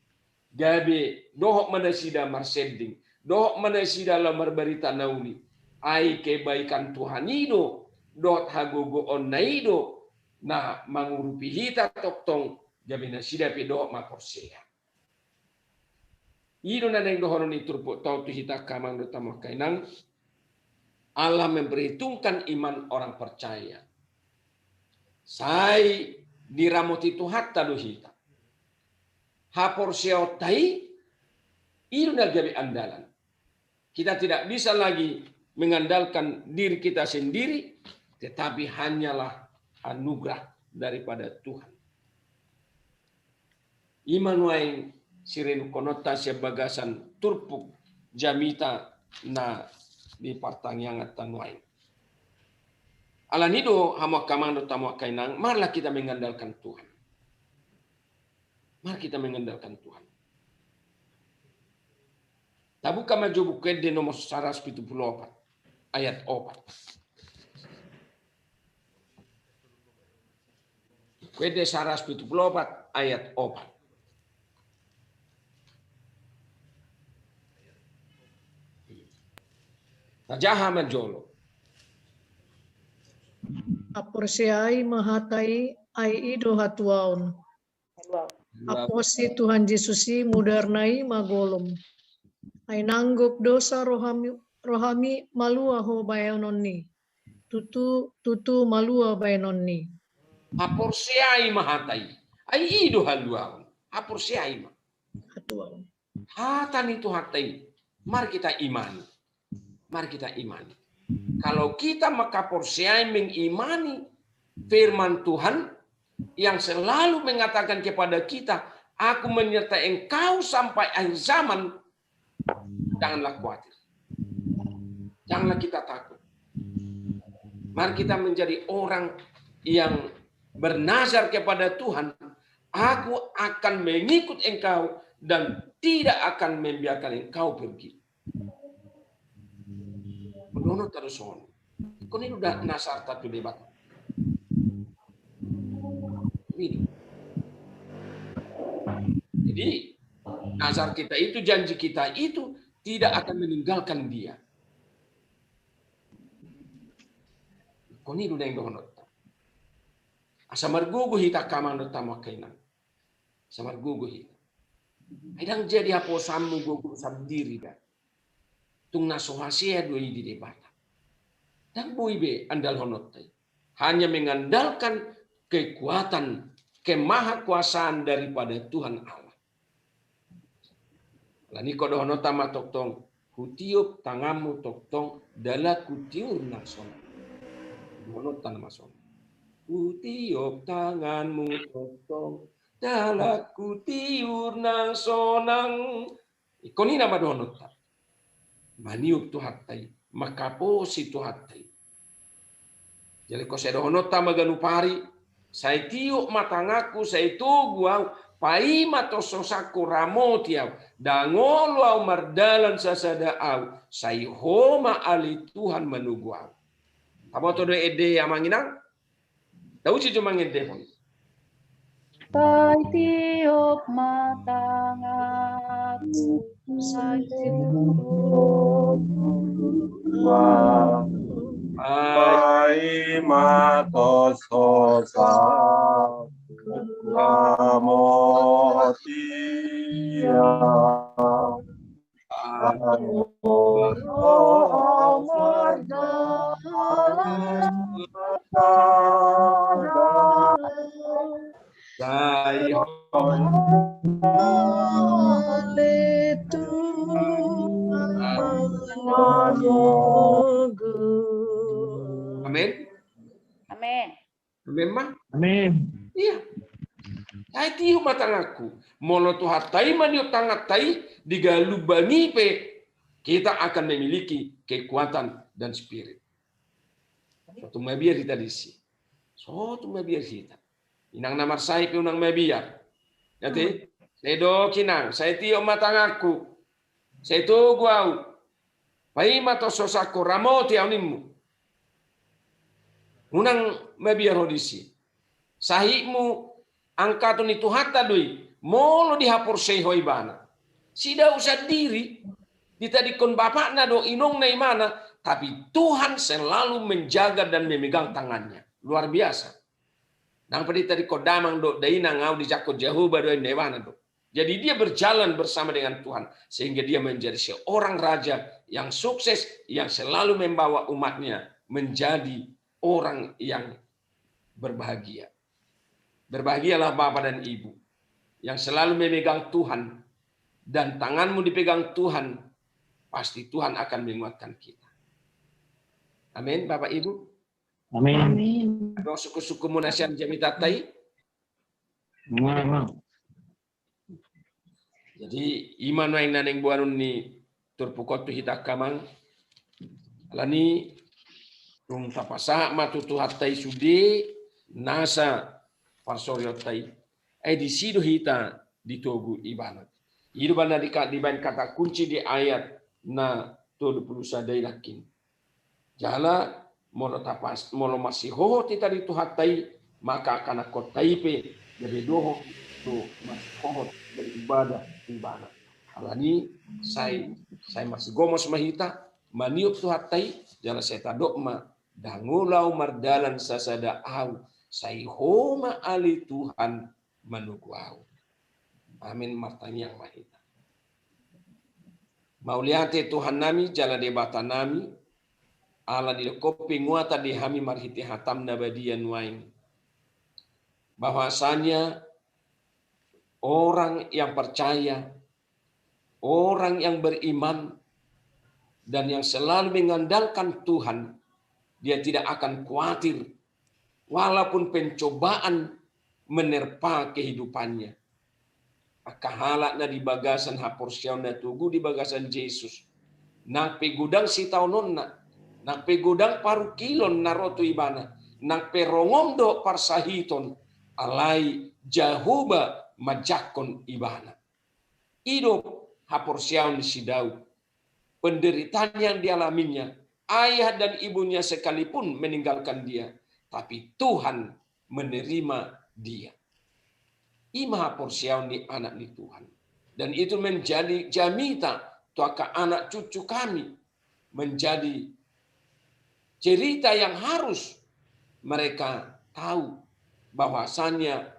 Jadi doho manasida marseding, doho manasida lamar berita nauli. Ai kebaikan Tuhan itu dot hagogo onnaido. Nah, mangurupi hita toktong jabi nasida pe doho makorsea. Iro na neng dohonon iturpo tau tu hita kamang do tamo kainang. Allah memperhitungkan iman orang percaya. Sai diramoti tu hatta do hita. Haporsea tai iro na jabi andalan. Kita tidak bisa lagi mengandalkan diri kita sendiri, tetapi hanyalah anugerah daripada Tuhan. Iman waing sirin konotasi bagasan turpuk jamita na di partangyangat tanwain. Alanido hama kamando tamu kainang, marilah kita mengandalkan Tuhan. Mari kita mengandalkan Tuhan. Tabuka maju buku di nomor 174 ayat 4. Kwede 174 ayat 4. Najaha majolo. Aporsiai mahatai ai ido hatuaun. Aposi Tuhan Yesusi mudarnai magolom. Ai nanggok dosa rohami malua ho bayanonni. Tutu malua bayanonni. Aporsiai mahatai. Ai ido haluaun. Aporsiai ma. Hatuaun. Hatan itu hatai. Mari kita imani. Mari kita imani. Kalau kita maka porsiai mengimani firman Tuhan yang selalu mengatakan kepada kita, aku menyertai engkau sampai akhir zaman, janganlah khawatir. Janganlah kita takut. Mari kita menjadi orang yang bernazar kepada Tuhan, aku akan mengikut engkau dan tidak akan membiarkan engkau pergi. Menurut terus on. Kau ini udah nasar tatu debat. Ini. Jadi nazar kita itu, janji kita itu tidak akan meninggalkan dia. Kau ini udah yang dohonot. Asamar gugu hita kamang tama kainan. Samar gugu hita. Aidang jadi apa samu gugu sam diri dah. Tung nasohasia doi di debat. Dan boibe andal honot. Hanya mengandalkan kekuatan, kemahakuasaan daripada Tuhan Allah. Lani kodo honot tama toktong. Kutiup tangamu toktong dala kutiur nasona. Honot tanama sona. Kutiup tanganmu toktong dala kutiur nasonang. Ikoni nama honot ta. Maniup tu hatai, makaposi tu hatai. Jadi ko saya honot ta maganu pari, saya tiup matangaku, saya tugu au paima to sosaku ramoti au, dangolo au mardalan sasada au, saya homa ali Tuhan menugu au. Apa to do ede amanginang? Tahu si cuma ngede pun. Sai tiup matangaku, sai tiup paima to sosaku ramotia. Amin. Amin. Memang. Amin. Iya. Saya tiu matangaku. Molo tu hatai maniu tangat tai digalubangi pe, kita akan memiliki kekuatan dan spirit. Suatu mabiar kita disi. Suatu mabiar kita. Inang namar saya pe unang mabiar. Jadi, sedo kinang, saya tiu matangaku. Saya tugu au. Pai mato sosaku ramoti au nimmu. Unang mabiar hodisi. Sahikmu angkatun itu hatta doi. Molo dihapur sehoi bana. Sida usah diri. Ditadikon bapakna do inong na imana. Tapi Tuhan selalu menjaga dan memegang tangannya. Luar biasa. Nang pada tadi kodamang do daina ngau di jakot Jehovah do newana do. Jadi dia berjalan bersama dengan Tuhan sehingga dia menjadi seorang raja yang sukses, yang selalu membawa umatnya menjadi orang yang berbahagia. Berbahagialah Bapak dan Ibu yang selalu memegang Tuhan, dan tanganmu dipegang Tuhan, pasti Tuhan akan menguatkan kita. Amin, Bapak Ibu. Amin. Doa suku-suku munasian jamitatai. Jadi iman yang naneng buanun ni turpukot tu hitak kamang alani tung tapasa matutu hatai sudi nasa parsoriotai di sido hita ditogu ibanat. Idu bana diban kata kunci di ayat na 20 sadai lakin. Jala molo tapas molo masih ho tita ditu hatai maka akan kotai pe jadi doho tu masih ho beribadah ibadah. Alani saya masih gomos mahita maniup tu hatai jala saya tadok ma dangulau mardalan sasada au saya homa ali Tuhan menugu au. Amin martani yang mahita. Mauliate Tuhan nami jala debata nami ala di kopi nguata di hami marhiti hatam nabadian wain. Bahwasanya orang yang percaya Orang yang beriman dan yang selalu mengandalkan Tuhan, dia tidak akan khawatir walaupun pencobaan menerpa kehidupannya. Akahalak na di bagasan haporsiaw na tugu di bagasan Jesus. Nagpe gudang sitaw na. Nagpe gudang paru kilon na roto ibana. Nagpe rongomdo parsahiton. Alay jahuba majakon ibana. Ido haporsiaw ni si Daud. Penderitaan yang dialaminya, ayah dan ibunya sekalipun meninggalkan dia, tapi Tuhan menerima dia. Ima porsiaun di anak di Tuhan. Dan itu menjadi jamita tuaka anak cucu kami. Menjadi cerita yang harus mereka tahu bahwasannya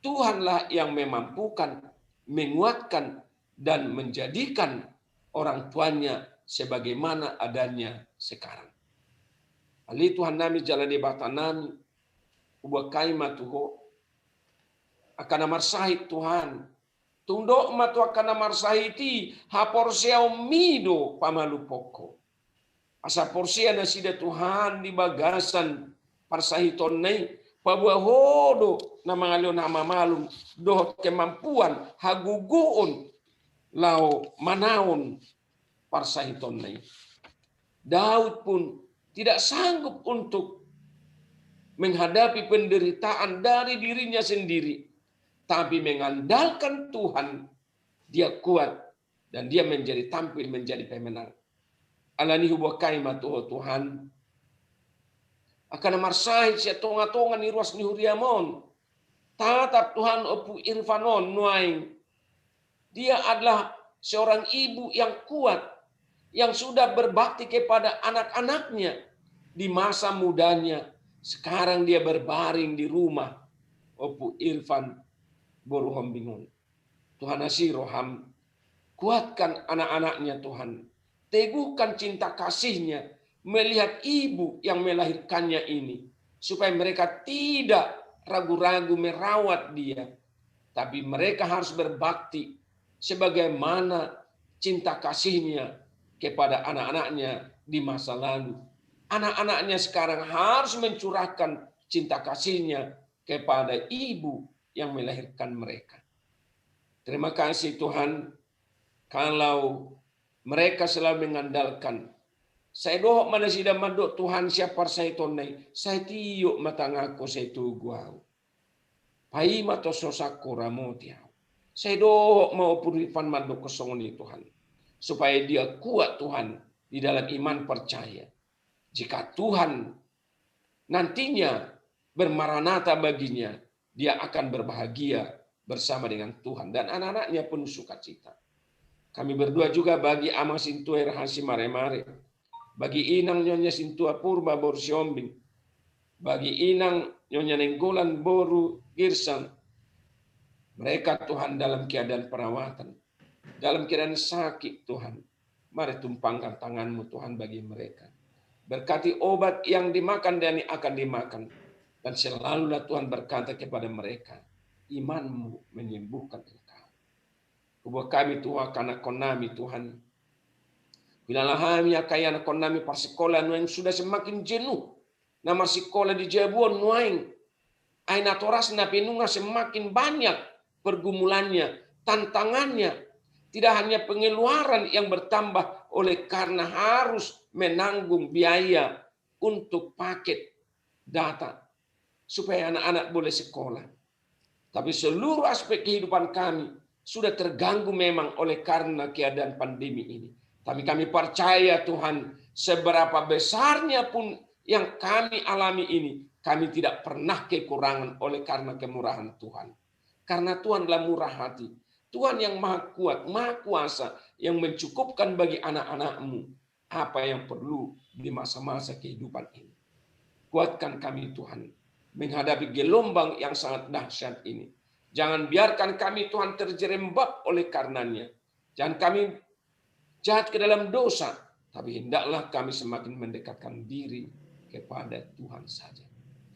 Tuhanlah yang memampukan, menguatkan, dan menjadikan orang tuanya sebagaimana adanya sekarang. Ali Tuhan nami jalani batanami, ubah kaima tuho, akan amarsahit Tuhan. Tundok matu akan amarsahiti, haporsiao mido pamalu poko. Asa porsia nasida Tuhan di bagasan parsahiton nai, pabuah hodo na mangalio na mamalum, doh kemampuan, haguguon, lau manaon parsahiton nai. Daud pun tidak sanggup untuk menghadapi penderitaan dari dirinya sendiri, tapi mengandalkan Tuhan, dia kuat dan dia tampil menjadi pemenang. Alani hubah kaima Tuhan akan marsahit siya tonga-tonga ni ruas ni huriamon. Tatap Tuhan opu irfanon nuaing. Dia adalah seorang ibu yang kuat, yang sudah berbakti kepada anak-anaknya di masa mudanya. Sekarang dia berbaring di rumah opu Irfan boruhom bingung. Tuhan asiroham, kuatkan anak-anaknya Tuhan. Teguhkan cinta kasihnya melihat ibu yang melahirkannya ini. Supaya mereka tidak ragu-ragu merawat dia. Tapi mereka harus berbakti sebagaimana cinta kasihnya kepada anak-anaknya di masa lalu. Anak-anaknya sekarang harus mencurahkan cinta kasihnya kepada ibu yang melahirkan mereka. Terima kasih Tuhan, kalau mereka selalu mengandalkan. Saya doa mana sida mandok Tuhan siapa saya tonai. Saya tiuk matangaku saya tuguau. Pai mato sosaku ramotiau. Saya doa mau purifan mandok kosongoni Tuhan. Supaya dia kuat Tuhan di dalam iman percaya. Jika Tuhan nantinya bermaranatha baginya, dia akan berbahagia bersama dengan Tuhan. Dan anak-anaknya penuh sukacita. Kami berdoa juga bagi Amang Sintua Rahasi Mare-Mare. Bagi Inang Nyonya Sintua Purba Boru Siombing. Bagi Inang Nyonya Nenggolan Boru Girsan. Mereka Tuhan dalam keadaan perawatan. Dalam keadaan sakit Tuhan. Mari tumpangkan tangan-Mu Tuhan bagi mereka. Berkati obat yang dimakan dan yang akan dimakan. Dan selalulah Tuhan berkata kepada mereka, iman-Mu menyembuhkan engkau. Kubah kami Tuhan karena konami Tuhan. Bila kami akayana konami parsekolah nuaing sudah semakin jenuh. Nama sekolah di Jabuan nuaing. Aina toras na penunga semakin banyak pergumulannya, tantangannya. Tidak hanya pengeluaran yang bertambah oleh karena harus menanggung biaya untuk paket data. Supaya anak-anak boleh sekolah. Tapi seluruh aspek kehidupan kami sudah terganggu memang oleh karena keadaan pandemi ini. Tapi kami percaya Tuhan, seberapa besarnya pun yang kami alami ini, kami tidak pernah kekurangan oleh karena kemurahan Tuhan. Karena Tuhan adalah murah hati. Tuhan yang maha kuat, maha kuasa, yang mencukupkan bagi anak-anak-Mu apa yang perlu di masa-masa kehidupan ini. Kuatkan kami Tuhan, menghadapi gelombang yang sangat dahsyat ini. Jangan biarkan kami Tuhan terjerembab oleh karenanya. Jangan kami jahat ke dalam dosa. Tapi hendaklah kami semakin mendekatkan diri kepada Tuhan saja.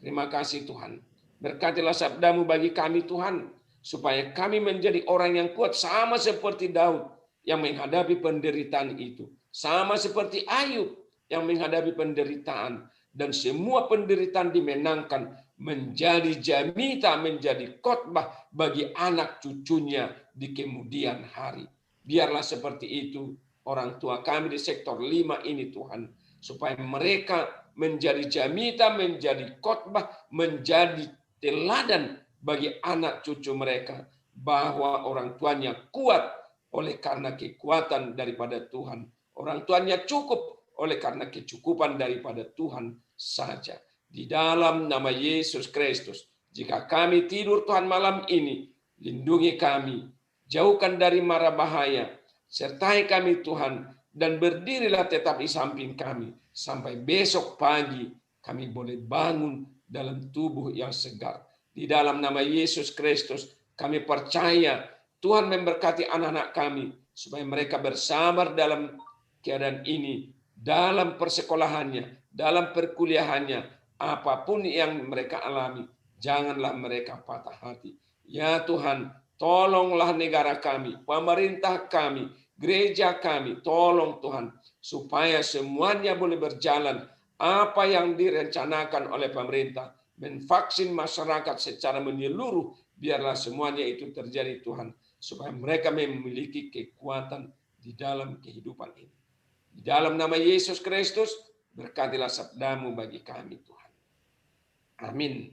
Terima kasih Tuhan. Berkatilah sabda-Mu bagi kami Tuhan. Supaya kami menjadi orang yang kuat sama seperti Daud. yang menghadapi penderitaan itu. Sama seperti Ayub yang menghadapi penderitaan. Dan semua penderitaan dimenangkan menjadi jamita, menjadi khotbah bagi anak cucunya di kemudian hari. Biarlah seperti itu orang tua kami di sektor 5 ini Tuhan. Supaya mereka menjadi jamita, menjadi khotbah, menjadi teladan bagi anak cucu mereka. Bahwa orang tuanya kuat oleh karena kekuatan daripada Tuhan. Orang tuanya cukup oleh karena kecukupan daripada Tuhan saja. Di dalam nama Yesus Kristus, jika kami tidur Tuhan malam ini, lindungi kami, jauhkan dari mara bahaya, sertai kami Tuhan, dan berdirilah tetap di samping kami, sampai besok pagi kami boleh bangun dalam tubuh yang segar. Di dalam nama Yesus Kristus, kami percaya Tuhan memberkati anak-anak kami, supaya mereka bersabar dalam keadaan ini, dalam persekolahannya, dalam perkuliahannya, apapun yang mereka alami, janganlah mereka patah hati. Ya Tuhan, tolonglah negara kami, pemerintah kami, gereja kami, tolong Tuhan, supaya semuanya boleh berjalan apa yang direncanakan oleh pemerintah, menvaksin masyarakat secara menyeluruh, biarlah semuanya itu terjadi Tuhan, supaya mereka memiliki kekuatan di dalam kehidupan ini. Di dalam nama Yesus Kristus, berkatilah sabdamu bagi kami Tuhan. Amin.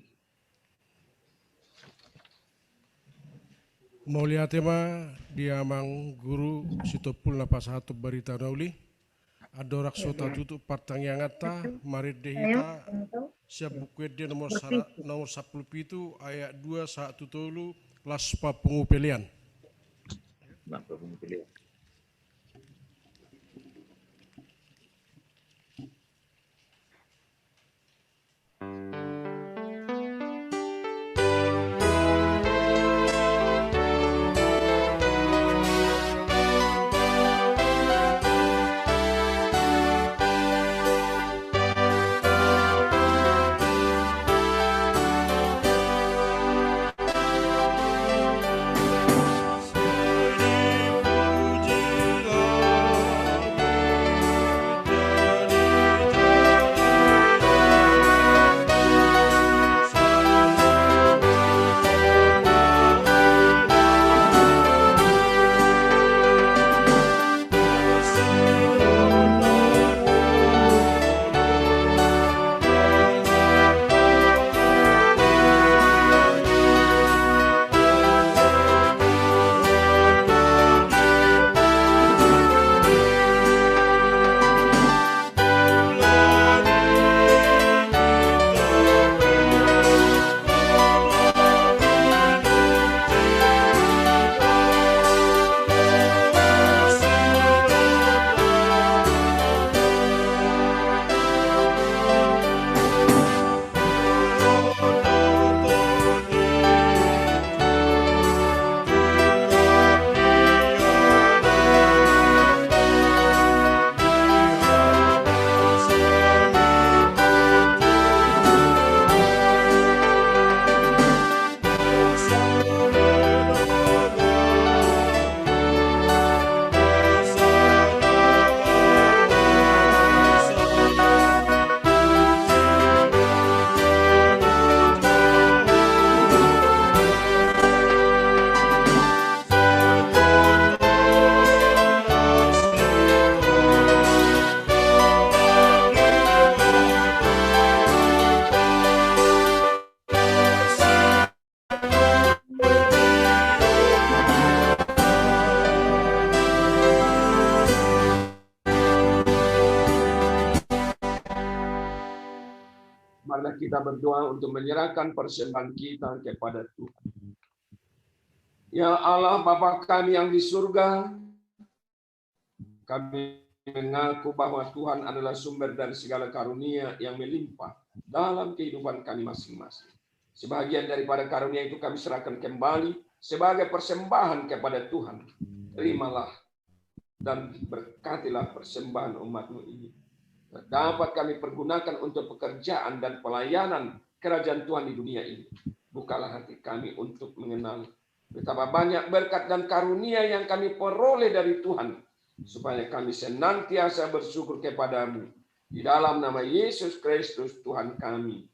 Maulia tema diamang guru sitopul napas hatu berita nauli. Adorak sota tutup partang yang ata marit dehita siap buku dia nomor 10 itu ayat 2 1 tolu laspa pengupelian. Marilah kita berdoa untuk menyerahkan persembahan kita kepada Tuhan. Ya Allah, Bapa kami yang di surga, kami mengaku bahwa Tuhan adalah sumber dari segala karunia yang melimpah dalam kehidupan kami masing-masing. Sebagian daripada karunia itu kami serahkan kembali sebagai persembahan kepada Tuhan. Terimalah dan berkatilah persembahan umat-Mu ini. Dapat kami pergunakan untuk pekerjaan dan pelayanan kerajaan Tuhan di dunia ini. Bukalah hati kami untuk mengenal Betapa banyak berkat dan karunia yang kami peroleh dari Tuhan, supaya kami senantiasa bersyukur kepadamu. Di dalam nama Yesus Kristus Tuhan kami.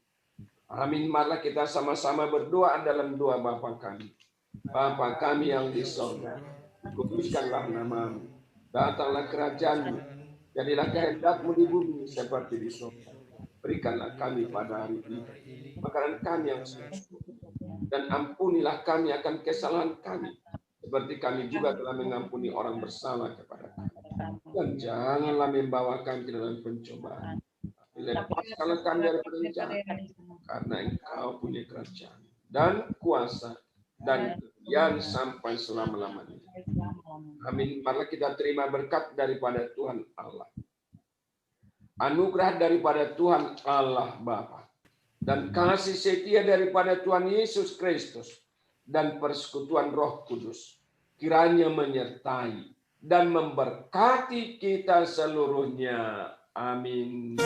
Amin. Marilah kita sama-sama berdoa dalam doa Bapa kami. Bapa kami yang di sorga, kuduskanlah namamu. Datanglah kerajaanmu. Jadilah kehendakmu di bumi seperti di sorga. Berikanlah kami pada hari ini makanan kami yang secukupnya, dan ampunilah kami akan kesalahan kami, seperti kami juga telah mengampuni orang bersalah kepada kami. Dan janganlah membawa kami ke dalam pencobaan, tapi lepaskanlah kami dari jahat, karena Engkau punya kerajaan dan kuasa dan kemuliaan sampai selama-lamanya. Amin. Marilah kita terima berkat daripada Tuhan Allah, anugerah daripada Tuhan Allah Bapa, dan kasih setia daripada Tuhan Yesus Kristus, dan persekutuan Roh Kudus kiranya menyertai dan memberkati kita seluruhnya. Amin.